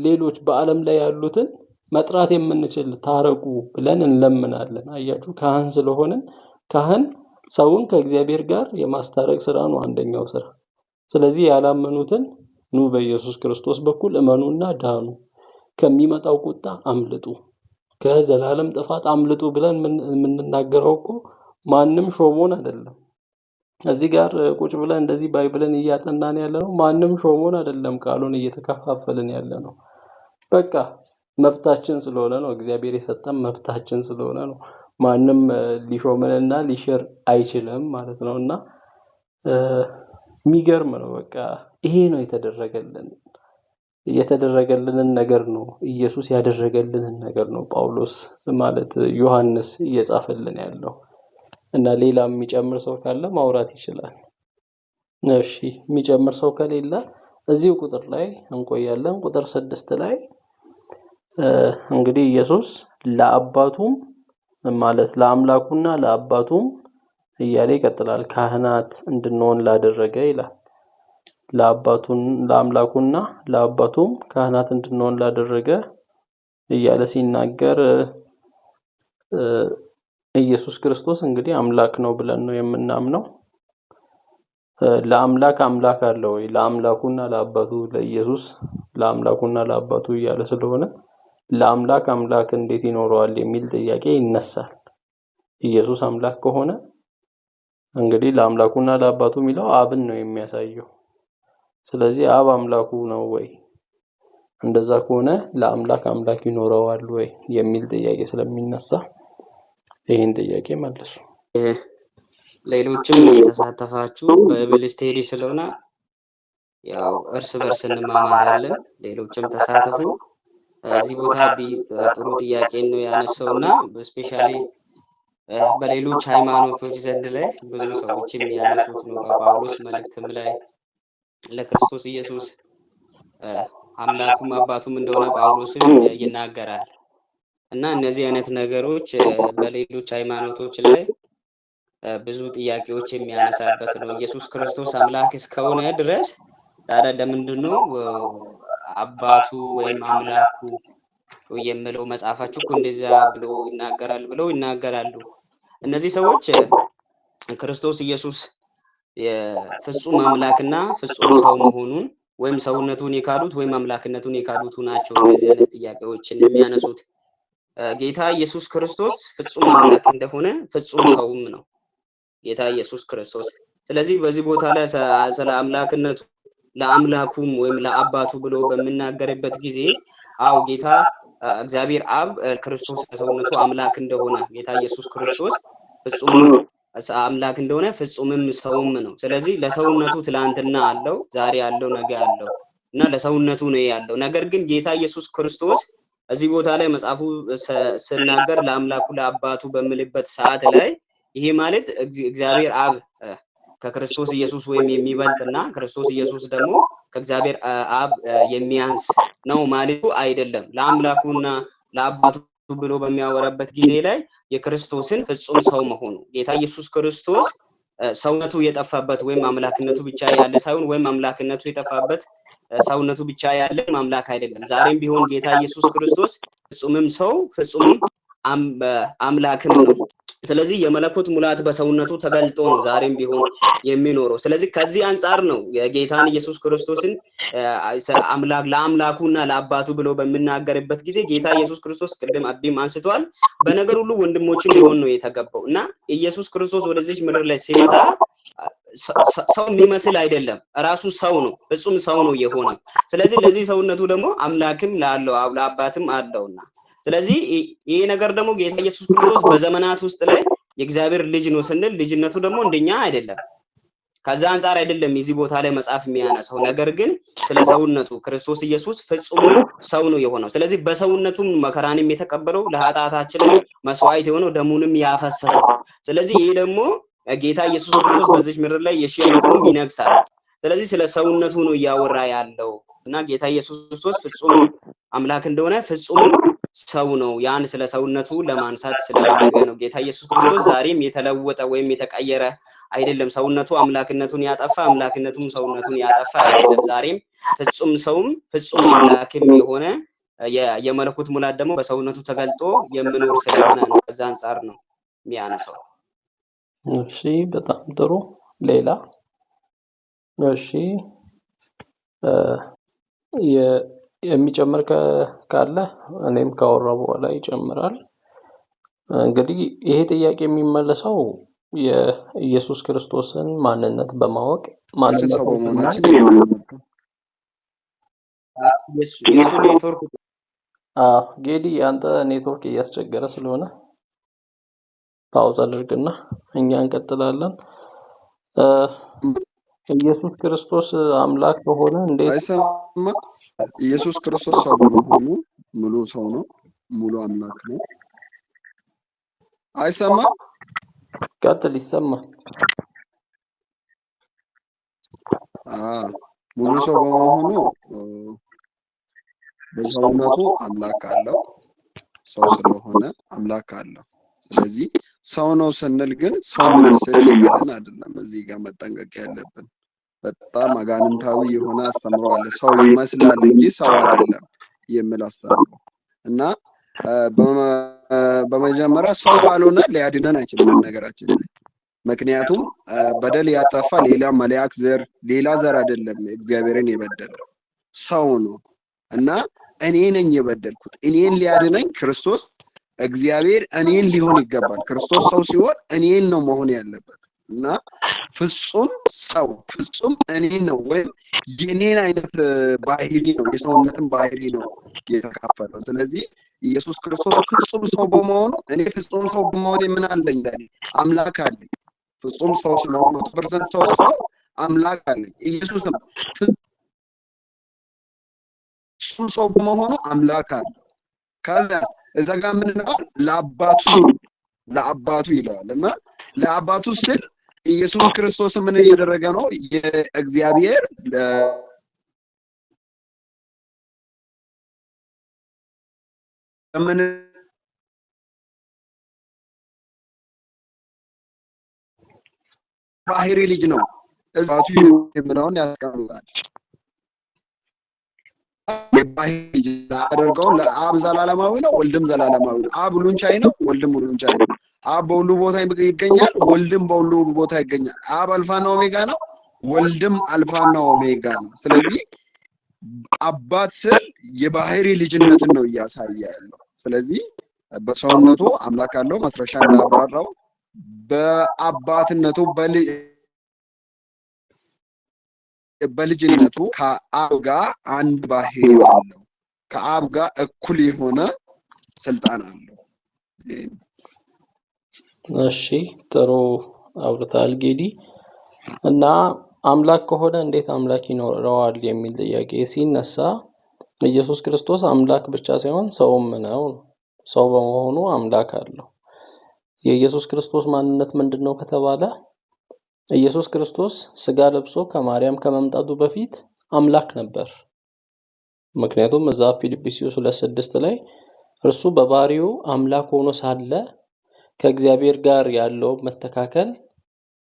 ሌሎች በዓለም ላይ ያሉትን መጥራት የምንችል ታረቁ ብለን እንለምናለን። አያችሁ? ካህን ስለሆንን ካህን ሰውን ከእግዚአብሔር ጋር የማስታረቅ ስራ ነው አንደኛው ስራ። ስለዚህ ያላመኑትን ኑ በኢየሱስ ክርስቶስ በኩል እመኑና ዳኑ፣ ከሚመጣው ቁጣ አምልጡ፣ ከዘላለም ጥፋት አምልጡ ብለን የምንናገረው እኮ ማንም ሾሞን አይደለም። እዚህ ጋር ቁጭ ብለን እንደዚህ ባይብልን እያጠናን ያለነው ማንም ሾሞን አይደለም። ቃሉን እየተከፋፈልን ያለነው በቃ መብታችን ስለሆነ ነው። እግዚአብሔር የሰጠን መብታችን ስለሆነ ነው። ማንም ሊሾመንና ሊሽር አይችልም ማለት ነውና የሚገርም ነው። በቃ ይሄ ነው የተደረገልንን ነገር ነው። ኢየሱስ ያደረገልንን ነገር ነው ጳውሎስ ማለት ዮሐንስ እየጻፈልን ያለው እና ሌላ የሚጨምር ሰው ካለ ማውራት ይችላል። እሺ፣ የሚጨምር ሰው ከሌለ እዚሁ ቁጥር ላይ እንቆያለን። ቁጥር 6 ላይ እንግዲህ ኢየሱስ ለአባቱም ማለት ለአምላኩና ለአባቱም እያለ ይቀጥላል። ካህናት እንድንሆን ላደረገ ይላል። ለአምላኩና ለአባቱም ካህናት እንድንሆን ላደረገ እያለ ሲናገር ኢየሱስ ክርስቶስ እንግዲህ አምላክ ነው ብለን ነው የምናምነው። ለአምላክ አምላክ አለው ወይ? ለአምላኩና ለአባቱ ለኢየሱስ ለአምላኩና ለአባቱ እያለ ስለሆነ ለአምላክ አምላክ እንዴት ይኖረዋል የሚል ጥያቄ ይነሳል። ኢየሱስ አምላክ ከሆነ እንግዲህ ለአምላኩና ለአባቱ የሚለው አብን ነው የሚያሳየው። ስለዚህ አብ አምላኩ ነው ወይ? እንደዛ ከሆነ ለአምላክ አምላክ ይኖረዋል ወይ የሚል ጥያቄ ስለሚነሳ ይሄን ጥያቄ መልሱ። ሌሎችም እየተሳተፋችሁ ባይብል ስቴዲ ስለሆነ ያው እርስ በርስ እንማማራለን። ሌሎችም ተሳተፉ። እዚህ ቦታ ጥሩ ጥያቄ ነው ያነሳውና በስፔሻሊ በሌሎች ሃይማኖቶች ዘንድ ላይ ብዙ ሰዎች የሚያነሱት ነው። በጳውሎስ መልእክትም ላይ ለክርስቶስ ኢየሱስ አምላኩም አባቱም እንደሆነ ጳውሎስም ይናገራል። እና እነዚህ አይነት ነገሮች በሌሎች ሃይማኖቶች ላይ ብዙ ጥያቄዎች የሚያነሳበት ነው። ኢየሱስ ክርስቶስ አምላክ እስከሆነ ድረስ ታዲያ ለምንድን ነው አባቱ ወይም አምላኩ የሚለው መጽሐፋችሁ እኮ እንደዛ ብሎ ይናገራል ብለው ይናገራሉ። እነዚህ ሰዎች ክርስቶስ ኢየሱስ የፍጹም አምላክና ፍጹም ሰው መሆኑን ወይም ሰውነቱን የካዱት ወይም አምላክነቱን የካዱት ናቸው። እነዚህ አይነት ጥያቄዎችን የሚያነሱት ጌታ ኢየሱስ ክርስቶስ ፍጹም አምላክ እንደሆነ ፍጹም ሰውም ነው ጌታ ኢየሱስ ክርስቶስ። ስለዚህ በዚህ ቦታ ላይ ስለ አምላክነቱ ለአምላኩም ወይም ለአባቱ ብሎ በሚናገርበት ጊዜ አው ጌታ እግዚአብሔር አብ ክርስቶስ ለሰውነቱ አምላክ እንደሆነ ጌታ ኢየሱስ ክርስቶስ ፍጹም አምላክ እንደሆነ ፍጹምም ሰውም ነው። ስለዚህ ለሰውነቱ ትላንትና አለው፣ ዛሬ አለው፣ ነገ አለው እና ለሰውነቱ ነው ያለው። ነገር ግን ጌታ ኢየሱስ ክርስቶስ እዚህ ቦታ ላይ መጽሐፉ ስናገር ለአምላኩ ለአባቱ በሚልበት ሰዓት ላይ ይሄ ማለት እግዚአብሔር አብ ከክርስቶስ ኢየሱስ ወይም የሚበልጥና ክርስቶስ ኢየሱስ ደግሞ ከእግዚአብሔር አብ የሚያንስ ነው ማለቱ አይደለም። ለአምላኩና ለአባቱ ብሎ በሚያወራበት ጊዜ ላይ የክርስቶስን ፍጹም ሰው መሆኑ ጌታ ኢየሱስ ክርስቶስ ሰውነቱ የጠፋበት ወይም አምላክነቱ ብቻ ያለ ሳይሆን ወይም አምላክነቱ የጠፋበት ሰውነቱ ብቻ ያለ አምላክ አይደለም። ዛሬም ቢሆን ጌታ ኢየሱስ ክርስቶስ ፍጹምም ሰው ፍጹምም አምላክም ነው። ስለዚህ የመለኮት ሙላት በሰውነቱ ተገልጦ ነው ዛሬም ቢሆን የሚኖረው። ስለዚህ ከዚህ አንፃር ነው የጌታን ኢየሱስ ክርስቶስን አምላክ ለአምላኩና ለአባቱ ብሎ በሚናገርበት ጊዜ ጌታ ኢየሱስ ክርስቶስ ቅድም አቢም አንስቷል፣ በነገር ሁሉ ወንድሞችን ሊሆን ነው የተገባው እና ኢየሱስ ክርስቶስ ወደዚህ ምድር ላይ ሲመጣ ሰው የሚመስል አይደለም፣ ራሱ ሰው ነው፣ ፍጹም ሰው ነው የሆነው። ስለዚህ ለዚህ ሰውነቱ ደግሞ አምላክም ላለው ለአባትም አለውና ስለዚህ ይሄ ነገር ደግሞ ጌታ ኢየሱስ ክርስቶስ በዘመናት ውስጥ ላይ የእግዚአብሔር ልጅ ነው ስንል ልጅነቱ ደግሞ እንደኛ አይደለም። ከዛ አንፃር አይደለም እዚህ ቦታ ላይ መጽሐፍ የሚያነሳው። ነገር ግን ስለ ሰውነቱ ክርስቶስ ኢየሱስ ፍጹም ሰው ነው የሆነው። ስለዚህ በሰውነቱም መከራንም የተቀበለው ለኃጢአታችን መስዋዕት የሆነው ደሙንም ያፈሰሰው። ስለዚህ ይሄ ደግሞ ጌታ ኢየሱስ ክርስቶስ በዚህ ምድር ላይ የሺህ ዓመቱን ይነግሳል። ስለዚህ ስለ ሰውነቱ ነው እያወራ ያለው እና ጌታ ኢየሱስ ክርስቶስ ፍጹም አምላክ እንደሆነ ፍጹም ሰው ነው። ያን ስለ ሰውነቱ ለማንሳት ስለፈለገ ነው። ጌታ ኢየሱስ ክርስቶስ ዛሬም የተለወጠ ወይም የተቀየረ አይደለም። ሰውነቱ አምላክነቱን ያጠፋ አምላክነቱም ሰውነቱን ያጠፋ አይደለም። ዛሬም ፍጹም ሰውም ፍጹም አምላክም የሆነ የመለኮት ሙላት ደግሞ በሰውነቱ ተገልጦ የሚኖር ስለሆነ ነው። ከዛ አንፃር ነው የሚያነሳው። እሺ፣ በጣም ጥሩ። ሌላ? እሺ፣ የሚጨምር ካለ እኔም ካወራው በኋላ ይጨምራል። እንግዲህ ይሄ ጥያቄ የሚመለሰው የኢየሱስ ክርስቶስን ማንነት በማወቅ ሰው በመሆናችን ጌዲ አንተ ኔትወርክ እያስቸገረ ስለሆነ ፓውዝ አድርግና እኛ እንቀጥላለን። ኢየሱስ ክርስቶስ አምላክ ከሆነ እንዴት አይሰማ? ኢየሱስ ክርስቶስ ሰው በመሆኑ ሙሉ ሰው ነው፣ ሙሉ አምላክ ነው። አይሰማ? ቀጥል። ይሰማል። ሙሉ ሰው በመሆኑ በሰውነቱ አምላክ አለው። ሰው ስለሆነ አምላክ አለው። ስለዚህ ሰው ነው ስንል ግን ሰው መስል እያልን አይደለም። እዚህ ጋር መጠንቀቅ ያለብን በጣም አጋንንታዊ የሆነ አስተምሮ አለ። ሰው ይመስላል እንጂ ሰው አይደለም የሚል አስተምሮ እና በመጀመሪያ ሰው ካልሆነ ሊያድነን አይችልም ነገራችን ላይ። ምክንያቱም በደል ያጠፋ ሌላ መልአክ ዘር ሌላ ዘር አይደለም እግዚአብሔርን የበደለው ሰው ነው እና እኔ ነኝ የበደልኩት። እኔን ሊያድነኝ ክርስቶስ እግዚአብሔር እኔን ሊሆን ይገባል። ክርስቶስ ሰው ሲሆን እኔን ነው መሆን ያለበት እና ፍጹም ሰው ፍጹም እኔን ነው ወይም የኔን አይነት ባህሪ ነው የሰውነትን ባህሪ ነው የተካፈለው። ስለዚህ ኢየሱስ ክርስቶስ ፍጹም ሰው በመሆኑ እኔ ፍጹም ሰው በመሆኔ ምን አለኝ? ለኔ አምላክ አለኝ። ፍጹም ሰው ስለሆነ 100% ሰው ስለሆነ አምላክ አለኝ። ኢየሱስም ፍጹም ሰው በመሆኑ አምላክ አለ። ከዛ እዛ ጋር ምን ነው ለአባቱ ይላል እና ለአባቱ ስል ኢየሱስ ክርስቶስ ምን እያደረገ ነው? የእግዚአብሔር ለምን ባህሪ ልጅ ነው እዛቱ የምለውን ያስቀምጣል። የባህሪ ልጅ አደረገው። ለአብ ዘላለማዊ ነው፣ ወልድም ዘላለማዊ ነው። አብ ሁሉን ቻይ ነው፣ ወልድም ሁሉን ቻይ ነው። አብ በሁሉ ቦታ ይገኛል፣ ወልድም በሁሉ ቦታ ይገኛል። አብ አልፋና ኦሜጋ ነው፣ ወልድም አልፋና ኦሜጋ ነው። ስለዚህ አባት ስል የባህሪ ልጅነትን ነው እያሳየ ያለው። ስለዚህ በሰውነቱ አምላክ አለው። መስረሻ እንዳብራራው በአባትነቱ በልጅነቱ ከአብ ጋር አንድ ባህሪ አለው። ከአብ ጋር እኩል የሆነ ስልጣን አለው። እሺ፣ ጥሩ አውርታል ጌዲ። እና አምላክ ከሆነ እንዴት አምላክ ይኖረዋል የሚል ጥያቄ ሲነሳ ኢየሱስ ክርስቶስ አምላክ ብቻ ሳይሆን ሰውም ነው። ሰው በመሆኑ አምላክ አለው። የኢየሱስ ክርስቶስ ማንነት ምንድነው ከተባለ ኢየሱስ ክርስቶስ ስጋ ለብሶ ከማርያም ከመምጣቱ በፊት አምላክ ነበር። ምክንያቱም እዛ ፊልጵስዩስ 2:6 ላይ እርሱ በባህሪው አምላክ ሆኖ ሳለ ከእግዚአብሔር ጋር ያለው መተካከል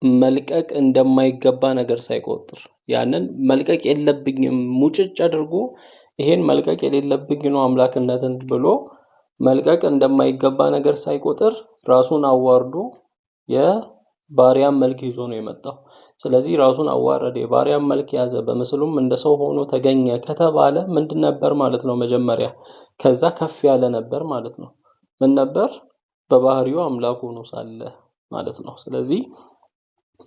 መልቀቅ እንደማይገባ ነገር ሳይቆጥር ያንን መልቀቅ የለብኝም ሙጭጭ አድርጎ ይሄን መልቀቅ የሌለብኝ ነው አምላክነትን ብሎ መልቀቅ እንደማይገባ ነገር ሳይቆጥር ራሱን አዋርዶ የባሪያን መልክ ይዞ ነው የመጣው። ስለዚህ ራሱን አዋረደ፣ የባሪያን መልክ ያዘ፣ በምስሉም እንደ ሰው ሆኖ ተገኘ ከተባለ ምንድን ነበር ማለት ነው? መጀመሪያ ከዛ ከፍ ያለ ነበር ማለት ነው። ምን ነበር? በባህሪው አምላክ ሆኖ ሳለ ማለት ነው። ስለዚህ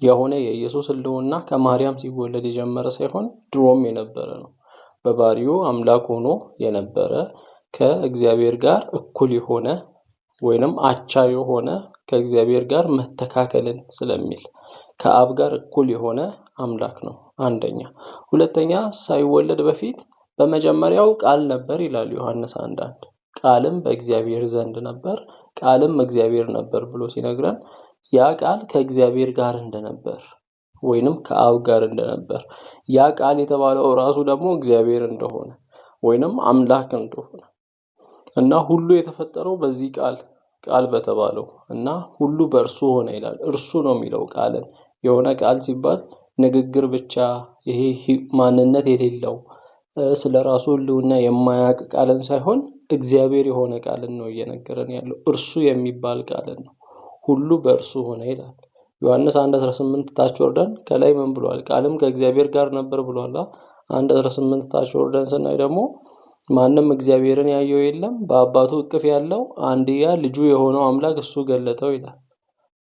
የሆነ የኢየሱስ ሕልውና ከማርያም ሲወለድ የጀመረ ሳይሆን ድሮም የነበረ ነው። በባህሪው አምላክ ሆኖ የነበረ ከእግዚአብሔር ጋር እኩል የሆነ ወይንም አቻ የሆነ ከእግዚአብሔር ጋር መተካከልን ስለሚል ከአብ ጋር እኩል የሆነ አምላክ ነው። አንደኛ። ሁለተኛ ሳይወለድ በፊት በመጀመሪያው ቃል ነበር ይላል ዮሐንስ 1:1። ቃልም በእግዚአብሔር ዘንድ ነበር፣ ቃልም እግዚአብሔር ነበር ብሎ ሲነግረን ያ ቃል ከእግዚአብሔር ጋር እንደነበር ወይንም ከአብ ጋር እንደነበር ያ ቃል የተባለው ራሱ ደግሞ እግዚአብሔር እንደሆነ ወይንም አምላክ እንደሆነ እና ሁሉ የተፈጠረው በዚህ ቃል በተባለው እና ሁሉ በእርሱ ሆነ ይላል። እርሱ ነው የሚለው ቃልን። የሆነ ቃል ሲባል ንግግር ብቻ ይሄ ማንነት የሌለው ስለራሱ ሕልውና የማያውቅ ቃልን ሳይሆን እግዚአብሔር የሆነ ቃልን ነው እየነገረን ያለው። እርሱ የሚባል ቃልን ነው። ሁሉ በእርሱ ሆነ ይላል። ዮሐንስ 1:18 ታች ወርደን ከላይ ምን ብሏል? ቃልም ከእግዚአብሔር ጋር ነበር ብሏል። 1:18 ታች ወርደን ስናይ ደግሞ ማንም እግዚአብሔርን ያየው የለም፣ በአባቱ እቅፍ ያለው አንድያ ልጁ የሆነው አምላክ እሱ ገለጠው ይላል።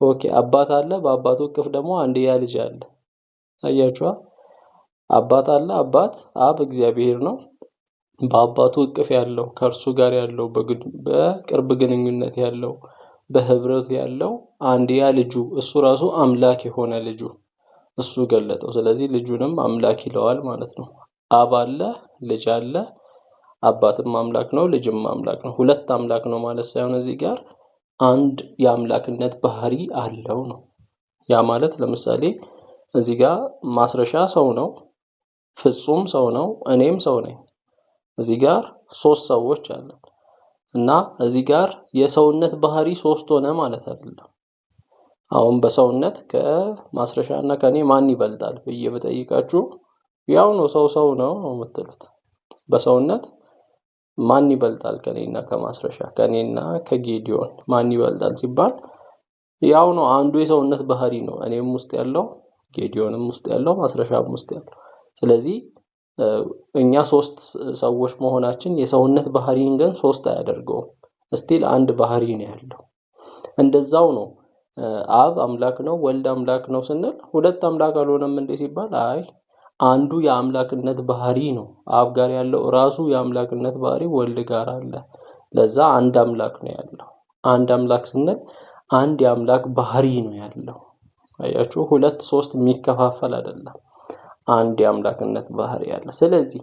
ኦኬ፣ አባት አለ፣ በአባቱ እቅፍ ደግሞ አንድያ ልጅ አለ። አያችኋ? አባት አለ። አባት አብ እግዚአብሔር ነው። በአባቱ እቅፍ ያለው ከእርሱ ጋር ያለው በቅርብ ግንኙነት ያለው በህብረት ያለው አንድያ ልጁ እሱ ራሱ አምላክ የሆነ ልጁ እሱ ገለጠው። ስለዚህ ልጁንም አምላክ ይለዋል ማለት ነው። አብ አለ፣ ልጅ አለ፣ አባትም አምላክ ነው፣ ልጅም አምላክ ነው። ሁለት አምላክ ነው ማለት ሳይሆን እዚህ ጋር አንድ የአምላክነት ባህሪ አለው ነው። ያ ማለት ለምሳሌ እዚህ ጋር ማስረሻ ሰው ነው፣ ፍጹም ሰው ነው፣ እኔም ሰው ነኝ። እዚህ ጋር ሶስት ሰዎች አለን እና እዚህ ጋር የሰውነት ባህሪ ሶስት ሆነ ማለት አይደለም። አሁን በሰውነት ከማስረሻና ከኔ ማን ይበልጣል ብዬ በጠይቃችሁ ያው ነው ሰው ነው የምትሉት። በሰውነት ማን ይበልጣል ከኔና ከማስረሻ ከኔና ከጌዲዮን ማን ይበልጣል ሲባል ያው ነው አንዱ የሰውነት ባህሪ ነው። እኔም ውስጥ ያለው ጌዲዮንም ውስጥ ያለው ማስረሻም ውስጥ ያለው። ስለዚህ እኛ ሶስት ሰዎች መሆናችን የሰውነት ባህሪን ግን ሶስት አያደርገውም። ስቲል አንድ ባህሪ ነው ያለው። እንደዛው ነው አብ አምላክ ነው፣ ወልድ አምላክ ነው ስንል ሁለት አምላክ አልሆነም እንዴ ሲባል አይ አንዱ የአምላክነት ባህሪ ነው። አብ ጋር ያለው ራሱ የአምላክነት ባህሪ ወልድ ጋር አለ። ለዛ አንድ አምላክ ነው ያለው። አንድ አምላክ ስንል አንድ የአምላክ ባህሪ ነው ያለው። አያችሁ፣ ሁለት ሶስት የሚከፋፈል አይደለም። አንድ የአምላክነት ባህሪ ያለ። ስለዚህ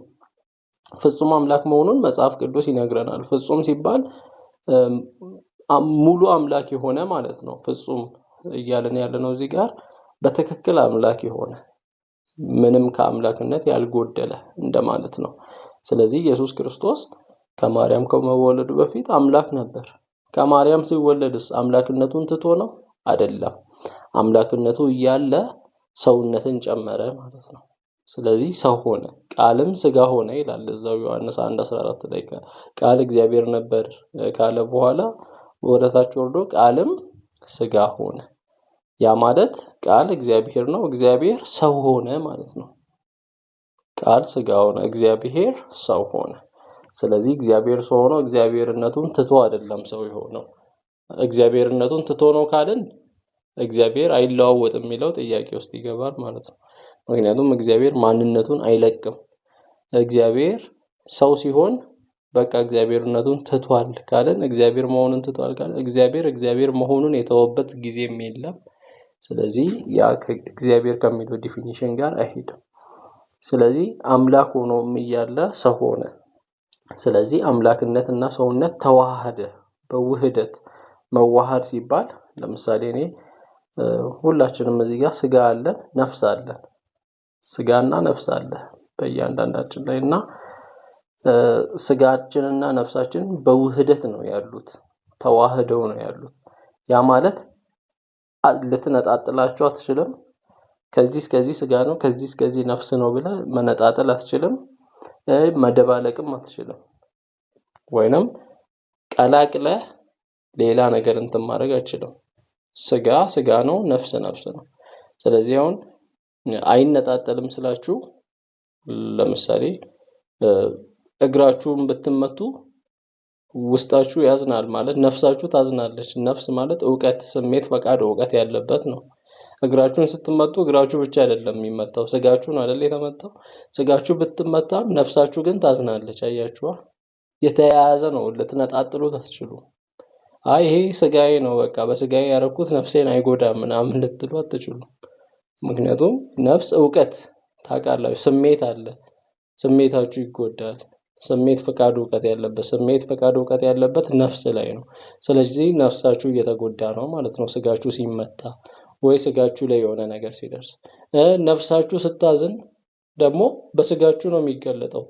ፍጹም አምላክ መሆኑን መጽሐፍ ቅዱስ ይነግረናል። ፍጹም ሲባል ሙሉ አምላክ የሆነ ማለት ነው። ፍጹም እያለን ያለነው እዚህ ጋር በትክክል አምላክ የሆነ ምንም ከአምላክነት ያልጎደለ እንደማለት ነው። ስለዚህ ኢየሱስ ክርስቶስ ከማርያም ከመወለዱ በፊት አምላክ ነበር። ከማርያም ሲወለድስ አምላክነቱን ትቶ ነው? አይደለም። አምላክነቱ እያለ ሰውነትን ጨመረ ማለት ነው። ስለዚህ ሰው ሆነ፣ ቃልም ስጋ ሆነ ይላል እዛው ዮሐንስ 1:14 ላይ ቃል እግዚአብሔር ነበር ካለ በኋላ ወደታች ወርዶ ቃልም ስጋ ሆነ። ያ ማለት ቃል እግዚአብሔር ነው፣ እግዚአብሔር ሰው ሆነ ማለት ነው። ቃል ስጋ ሆነ፣ እግዚአብሔር ሰው ሆነ። ስለዚህ እግዚአብሔር ሰው ሆኖ እግዚአብሔርነቱን ትቶ አይደለም ሰው የሆነው። እግዚአብሔርነቱን ትቶ ነው ካልን እግዚአብሔር አይለዋወጥም የሚለው ጥያቄ ውስጥ ይገባል ማለት ነው። ምክንያቱም እግዚአብሔር ማንነቱን አይለቅም። እግዚአብሔር ሰው ሲሆን በቃ እግዚአብሔርነቱን ትቷል ካልን እግዚአብሔር መሆኑን ትቷል ካልን እግዚአብሔር መሆኑን የተወበት ጊዜም የለም። ስለዚህ ያ እግዚአብሔር ከሚለው ዲፊኒሽን ጋር አይሄድም። ስለዚህ አምላክ ሆኖም እያለ ሰው ሆነ። ስለዚህ አምላክነትና ሰውነት ተዋሃደ። በውህደት መዋሃድ ሲባል ለምሳሌ እኔ ሁላችንም እዚህ ጋር ስጋ አለን፣ ነፍስ አለን። ስጋና ነፍስ አለ በእያንዳንዳችን ላይ እና ስጋችንና ነፍሳችን በውህደት ነው ያሉት፣ ተዋህደው ነው ያሉት። ያ ማለት ልትነጣጥላቸው አትችልም። ከዚህ እስከዚህ ስጋ ነው፣ ከዚህ እስከዚህ ነፍስ ነው ብለህ መነጣጠል አትችልም፣ መደባለቅም አትችልም። ወይንም ቀላቅለህ ሌላ ነገር እንትን ማድረግ አትችልም። ስጋ ስጋ ነው፣ ነፍስ ነፍስ ነው። ስለዚህ አሁን አይነጣጠልም ስላችሁ ለምሳሌ እግራችሁን ብትመቱ ውስጣችሁ ያዝናል ማለት ነፍሳችሁ ታዝናለች። ነፍስ ማለት ዕውቀት፣ ስሜት፣ ፈቃድ፣ ዕውቀት ያለበት ነው። እግራችሁን ስትመቱ እግራችሁ ብቻ አይደለም የሚመታው፣ ስጋችሁ ነው አይደል የተመታው። ስጋችሁ ብትመታም ነፍሳችሁ ግን ታዝናለች። አያችኋ? የተያያዘ ነው። ልትነጣጥሉት አትችሉ። አይ ይሄ ስጋዬ ነው በቃ በስጋዬ ያረኩት ነፍሴን አይጎዳም ምናምን ልትሉ አትችሉ። ምክንያቱም ነፍስ ዕውቀት ታውቃላችሁ፣ ስሜት አለ፣ ስሜታችሁ ይጎዳል። ስሜት፣ ፈቃድ፣ ዕውቀት ያለበት ስሜት፣ ፈቃድ፣ ዕውቀት ያለበት ነፍስ ላይ ነው። ስለዚህ ነፍሳችሁ እየተጎዳ ነው ማለት ነው ስጋችሁ ሲመታ ወይ ስጋችሁ ላይ የሆነ ነገር ሲደርስ። ነፍሳችሁ ስታዝን ደግሞ በስጋችሁ ነው የሚገለጠው።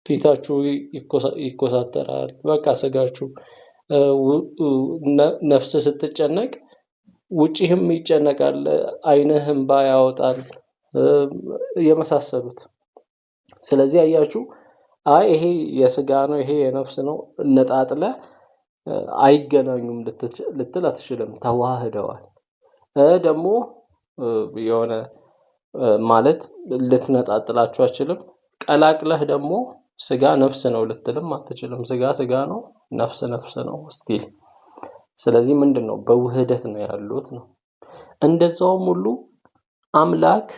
ፊታችሁ ይኮሳተራል። በቃ ስጋችሁ ነፍስ ስትጨነቅ ውጪህም ይጨነቃል፣ ዓይንህ እንባ ያወጣል የመሳሰሉት። ስለዚህ አያችሁ አይ ይሄ የስጋ ነው ይሄ የነፍስ ነው ነጣጥለ አይገናኙም ልትል አትችልም። ተዋህደዋል። ደግሞ የሆነ ማለት ልትነጣጥላችሁ አትችልም። ቀላቅለህ ደግሞ ስጋ ነፍስ ነው ልትልም አትችልም። ስጋ ስጋ ነው፣ ነፍስ ነፍስ ነው ስቲል። ስለዚህ ምንድነው በውህደት ነው ያሉት ነው። እንደዛውም ሁሉ አምላክ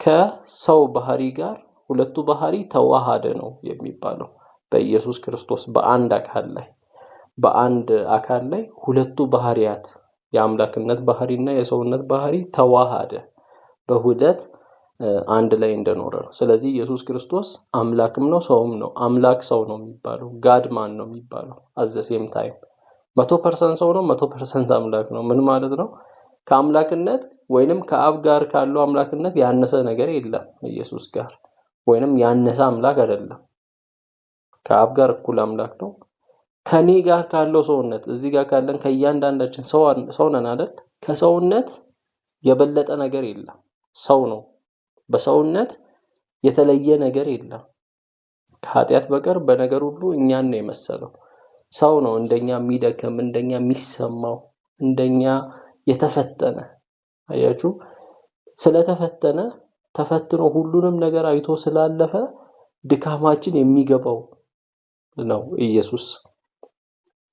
ከሰው ባህሪ ጋር ሁለቱ ባህሪ ተዋሃደ ነው የሚባለው በኢየሱስ ክርስቶስ በአንድ አካል ላይ ሁለቱ ባህሪያት የአምላክነት ባህሪና የሰውነት ባህሪ ተዋሃደ፣ በውህደት አንድ ላይ እንደኖረ ነው። ስለዚህ ኢየሱስ ክርስቶስ አምላክም ነው ሰውም ነው። አምላክ ሰው ነው የሚባለው፣ ጋድ ማን ነው የሚባለው አዘ ሴም ታይም 100% ሰው ነው፣ 100% አምላክ ነው። ምን ማለት ነው? ከአምላክነት ወይንም ከአብ ጋር ካለው አምላክነት ያነሰ ነገር የለም ኢየሱስ ጋር፣ ወይንም ያነሰ አምላክ አይደለም። ከአብ ጋር እኩል አምላክ ነው። ከኔ ጋር ካለው ሰውነት እዚህ ጋር ካለን ከእያንዳንዳችን ሰው ነን አይደል? ከሰውነት የበለጠ ነገር የለም። ሰው ነው። በሰውነት የተለየ ነገር የለም። ከኃጢአት በቀር በነገር ሁሉ እኛን ነው የመሰለው። ሰው ነው እንደኛ የሚደክም፣ እንደኛ የሚሰማው፣ እንደኛ የተፈተነ። አያችሁ? ስለተፈተነ ተፈትኖ ሁሉንም ነገር አይቶ ስላለፈ ድካማችን የሚገባው ነው። ኢየሱስ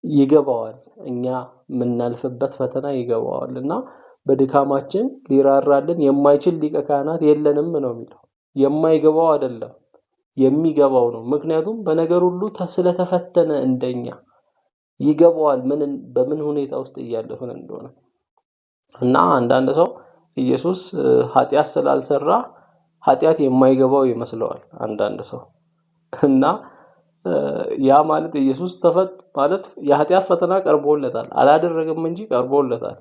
ይገባዋል። እኛ የምናልፍበት ፈተና ይገባዋል እና በድካማችን ሊራራልን የማይችል ሊቀ ካህናት የለንም ነው የሚለው። የማይገባው አይደለም የሚገባው ነው። ምክንያቱም በነገር ሁሉ ስለተፈተነ እንደኛ ይገባዋል በምን ሁኔታ ውስጥ እያለፍን እንደሆነ። እና አንዳንድ ሰው ኢየሱስ ኃጢአት ስላልሰራ ኃጢአት የማይገባው ይመስለዋል አንዳንድ ሰው። እና ያ ማለት ኢየሱስ ማለት የኃጢአት ፈተና ቀርቦለታል፣ አላደረገም እንጂ ቀርቦለታል።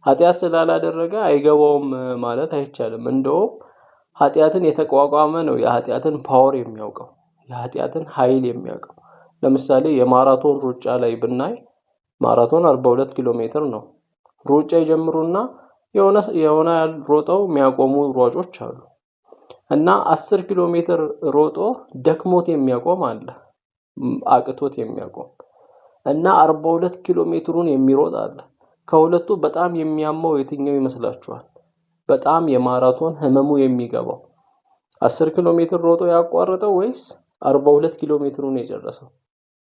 ኃጢአት ስላላደረገ አይገባውም ማለት አይቻልም። እንደውም ኃጢአትን የተቋቋመ ነው የኃጢአትን ፓወር የሚያውቀው፣ የኃጢአትን ኃይል የሚያውቀው። ለምሳሌ የማራቶን ሩጫ ላይ ብናይ ማራቶን 42 ኪሎ ሜትር ነው። ሩጫ ይጀምሩና የሆነ ሮጠው የሚያቆሙ ሯጮች አሉ እና 10 ኪሎ ሜትር ሮጦ ደክሞት የሚያቆም አለ፣ አቅቶት የሚያቆም እና 42 ኪሎ ሜትሩን የሚሮጥ አለ። ከሁለቱ በጣም የሚያመው የትኛው ይመስላችኋል? በጣም የማራቶን ህመሙ የሚገባው 10 ኪሎ ሜትር ሮጦ ያቋረጠው ወይስ 42 ኪሎ ሜትሩን የጨረሰው?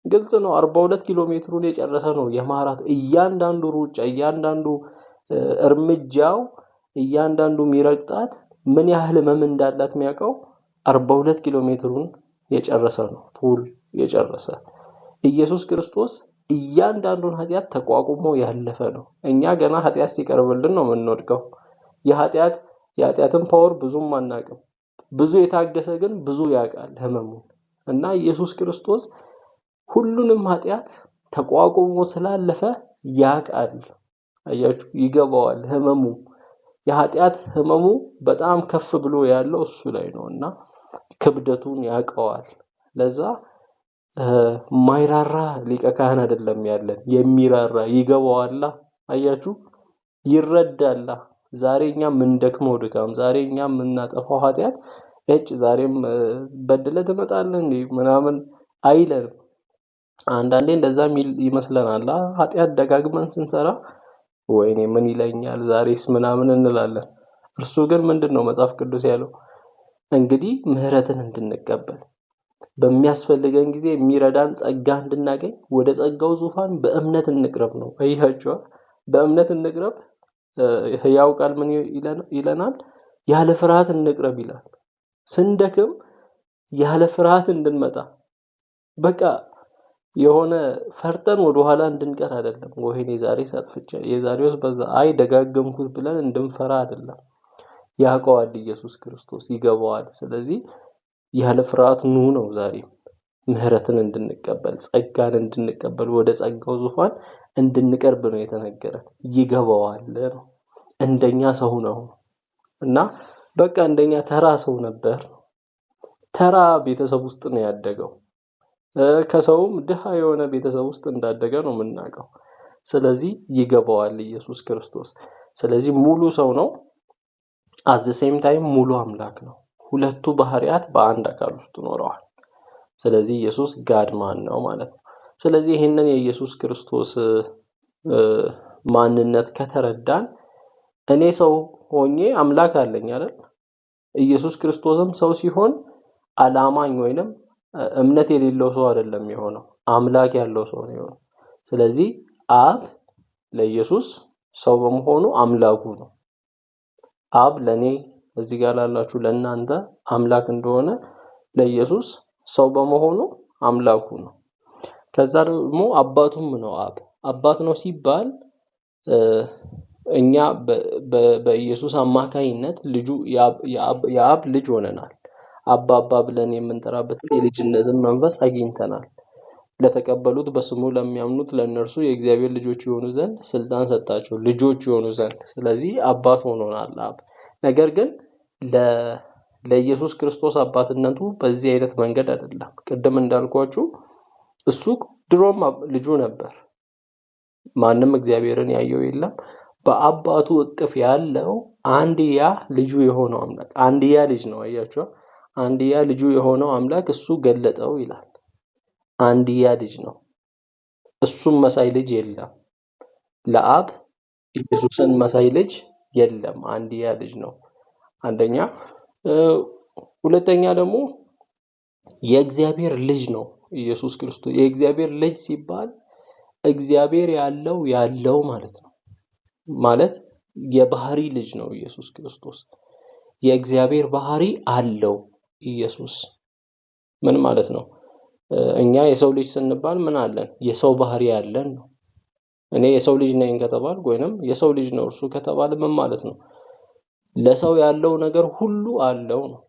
ግልጽ ነው። 42 ኪሎ ሜትሩን የጨረሰ ነው የማራቶን እያንዳንዱ ሩጫ፣ እያንዳንዱ እርምጃው፣ እያንዳንዱ ሚረግጣት ምን ያህል ህመም እንዳላት የሚያውቀው 42 ኪሎ ሜትሩን የጨረሰ ነው፣ ፉል የጨረሰ። ኢየሱስ ክርስቶስ እያንዳንዱን ኃጢአት ተቋቁሞ ያለፈ ነው። እኛ ገና ኃጢአት ሲቀርብልን ነው የምንወድቀው። የኃጢአትን ፓወር ብዙም አናውቅም። ብዙ የታገሰ ግን ብዙ ያውቃል ህመሙን። እና ኢየሱስ ክርስቶስ ሁሉንም ኃጢአት ተቋቁሞ ስላለፈ ያውቃል አያችሁ፣ ይገባዋል ህመሙ። የኃጢአት ህመሙ በጣም ከፍ ብሎ ያለው እሱ ላይ ነውና ክብደቱን ያውቀዋል። ለዛ ማይራራ ሊቀ ካህን አይደለም ያለን፣ የሚራራ ይገባዋል። አያችሁ፣ ይረዳል። ዛሬ እኛ የምንደክመው ድካም፣ ዛሬ እኛ የምናጠፋው ኃጢአት ዛሬም በድለ ትመጣለህ እንዴ ምናምን አይለንም። አንዳንዴ እንደዛ ይመስለናል። ኃጢአት ደጋግመን ስንሰራ ወይኔ ምን ይለኛል ዛሬስ ምናምን እንላለን። እርሱ ግን ምንድነው መጽሐፍ ቅዱስ ያለው? እንግዲህ ምህረትን እንድንቀበል በሚያስፈልገን ጊዜ የሚረዳን ጸጋ እንድናገኝ ወደ ጸጋው ዙፋን በእምነት እንቅረብ ነው። አያችሁ፣ በእምነት እንቅረብ። ሕያው ቃል ምን ይለናል? ያለ ፍርሃት እንቅረብ ይላል። ስንደክም ያለ ፍርሃት እንድንመጣ፣ በቃ የሆነ ፈርጠን ወደ ኋላ እንድንቀር አይደለም። ወይኔ ዛሬ ሳጥፍቼ የዛሬውስ በዛ አይ ደጋገምኩት ብለን እንድንፈራ አይደለም። ያውቀዋል ኢየሱስ ክርስቶስ፣ ይገባዋል። ስለዚህ ያለ ፍርሃት ኑ ነው ዛሬ ምህረትን እንድንቀበል፣ ጸጋን እንድንቀበል፣ ወደ ጸጋው ዙፋን እንድንቀርብ ነው የተነገረን። ይገባዋል ነው። እንደኛ ሰው ነው እና በቃ እንደኛ ተራ ሰው ነበር። ተራ ቤተሰብ ውስጥ ነው ያደገው። ከሰውም ድሃ የሆነ ቤተሰብ ውስጥ እንዳደገ ነው የምናውቀው። ስለዚህ ይገባዋል ኢየሱስ ክርስቶስ። ስለዚህ ሙሉ ሰው ነው፣ at the same time ሙሉ አምላክ ነው። ሁለቱ ባህሪያት በአንድ አካል ውስጥ ኖረዋል። ስለዚህ ኢየሱስ ጋድ ማን ነው ማለት ነው። ስለዚህ ይሄንን የኢየሱስ ክርስቶስ ማንነት ከተረዳን እኔ ሰው ሆኜ አምላክ አለኝ አይደል? ኢየሱስ ክርስቶስም ሰው ሲሆን አላማኝ ወይንም እምነት የሌለው ሰው አይደለም የሆነው፣ አምላክ ያለው ሰው ነው የሆነው። ስለዚህ አብ ለኢየሱስ ሰው በመሆኑ አምላኩ ነው። አብ ለኔ እዚህ ጋር ላላችሁ ለእናንተ አምላክ እንደሆነ ለኢየሱስ ሰው በመሆኑ አምላኩ ነው። ከዛ ደግሞ አባቱም ነው። አባት ነው ሲባል እኛ በኢየሱስ አማካይነት ልጁ የአብ ልጅ ሆነናል። አባ ብለን የምንጠራበት የልጅነትን መንፈስ አግኝተናል። ለተቀበሉት በስሙ ለሚያምኑት ለእነርሱ የእግዚአብሔር ልጆች ይሆኑ ዘንድ ስልጣን ሰጣቸው፣ ልጆች ይሆኑ ዘንድ። ስለዚህ አባት ሆኖናል አብ። ነገር ግን ለኢየሱስ ክርስቶስ አባትነቱ በዚህ አይነት መንገድ አይደለም። ቅድም እንዳልኳችሁ እሱ ድሮም ልጁ ነበር። ማንም እግዚአብሔርን ያየው የለም። በአባቱ እቅፍ ያለው አንድያ ልጁ የሆነው አምላክ አንድያ ልጅ ነው። አያችሁ፣ አንድያ ልጁ የሆነው አምላክ እሱ ገለጠው ይላል። አንድያ ልጅ ነው። እሱም መሳይ ልጅ የለም። ለአብ ኢየሱስን መሳይ ልጅ የለም። አንድያ ልጅ ነው። አንደኛ። ሁለተኛ ደግሞ የእግዚአብሔር ልጅ ነው ኢየሱስ ክርስቶስ። የእግዚአብሔር ልጅ ሲባል እግዚአብሔር ያለው ማለት ነው። ማለት የባህሪ ልጅ ነው ኢየሱስ ክርስቶስ። የእግዚአብሔር ባህሪ አለው ኢየሱስ። ምን ማለት ነው? እኛ የሰው ልጅ ስንባል ምን አለን? የሰው ባህሪ ያለን ነው። እኔ የሰው ልጅ ነኝ ከተባል ወይንም የሰው ልጅ ነው እርሱ ከተባለ ምን ማለት ነው? ለሰው ያለው ነገር ሁሉ አለው ነው።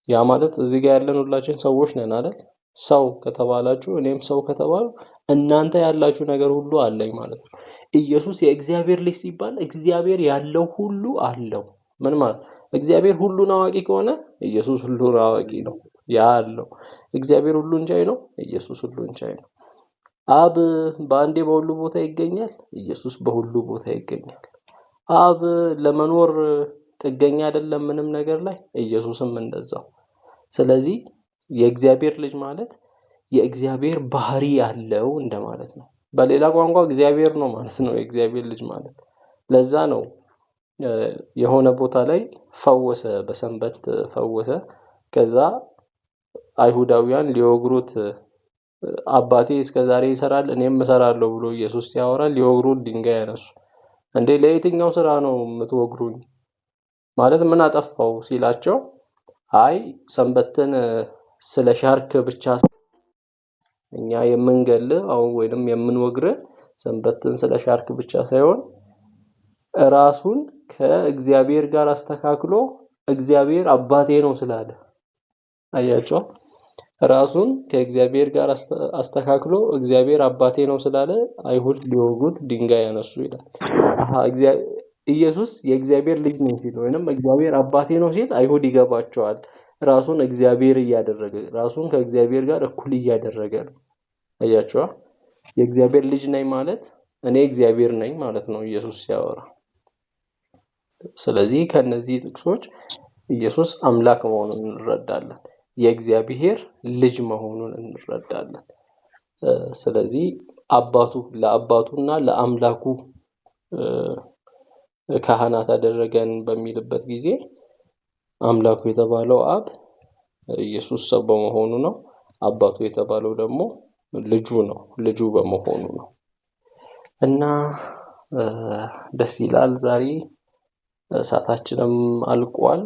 ያ ማለት እዚህ ጋር ያለን ሁላችን ሰዎች ነን አይደል? ሰው ከተባላችሁ እኔም ሰው ከተባሉ እናንተ ያላችሁ ነገር ሁሉ አለኝ ማለት ነው። ኢየሱስ የእግዚአብሔር ልጅ ሲባል እግዚአብሔር ያለው ሁሉ አለው። ምን ማለት? እግዚአብሔር ሁሉን አዋቂ ከሆነ ኢየሱስ ሁሉን አዋቂ ነው። ያለው እግዚአብሔር ሁሉን ቻይ ነው። ኢየሱስ ሁሉን ቻይ ነው። አብ በአንዴ በሁሉ ቦታ ይገኛል። ኢየሱስ በሁሉ ቦታ ይገኛል። አብ ለመኖር ጥገኛ አይደለም ምንም ነገር ላይ፣ ኢየሱስም እንደዛው። ስለዚህ የእግዚአብሔር ልጅ ማለት የእግዚአብሔር ባህሪ ያለው እንደማለት ነው። በሌላ ቋንቋ እግዚአብሔር ነው ማለት ነው የእግዚአብሔር ልጅ ማለት። ለዛ ነው የሆነ ቦታ ላይ ፈወሰ፣ በሰንበት ፈወሰ። ከዛ አይሁዳውያን ሊወግሩት አባቴ እስከዛሬ ይሰራል እኔም እሰራለሁ ብሎ ኢየሱስ ሲያወራ ሊወግሩት ድንጋይ ያነሱ። እንዴ ለየትኛው ስራ ነው የምትወግሩኝ? ማለት ምን አጠፋው ሲላቸው አይ ሰንበትን ስለ ሻርክ ብቻ እኛ የምንገል አሁን ወይንም የምንወግር ሰንበትን ስለ ሻርክ ብቻ ሳይሆን ራሱን ከእግዚአብሔር ጋር አስተካክሎ እግዚአብሔር አባቴ ነው ስላለ። አያችሁ፣ ራሱን ከእግዚአብሔር ጋር አስተካክሎ እግዚአብሔር አባቴ ነው ስላለ አይሁድ ሊወጉት ድንጋይ ያነሱ ይላል። ኢየሱስ የእግዚአብሔር ልጅ ነው ሲል ወይንም እግዚአብሔር አባቴ ነው ሲል አይሁድ ይገባቸዋል። ራሱን እግዚአብሔር እያደረገ ራሱን ከእግዚአብሔር ጋር እኩል እያደረገ ነው። አያችኋ? የእግዚአብሔር ልጅ ነኝ ማለት እኔ እግዚአብሔር ነኝ ማለት ነው ኢየሱስ ሲያወራ። ስለዚህ ከነዚህ ጥቅሶች ኢየሱስ አምላክ መሆኑን እንረዳለን። የእግዚአብሔር ልጅ መሆኑን እንረዳለን። ስለዚህ ለአባቱና ለአምላኩ ካህናት አደረገን በሚልበት ጊዜ አምላኩ የተባለው አብ ኢየሱስ ሰው በመሆኑ ነው። አባቱ የተባለው ደግሞ ልጁ በመሆኑ ነው። እና ደስ ይላል። ዛሬ ሰዓታችንም አልቋል።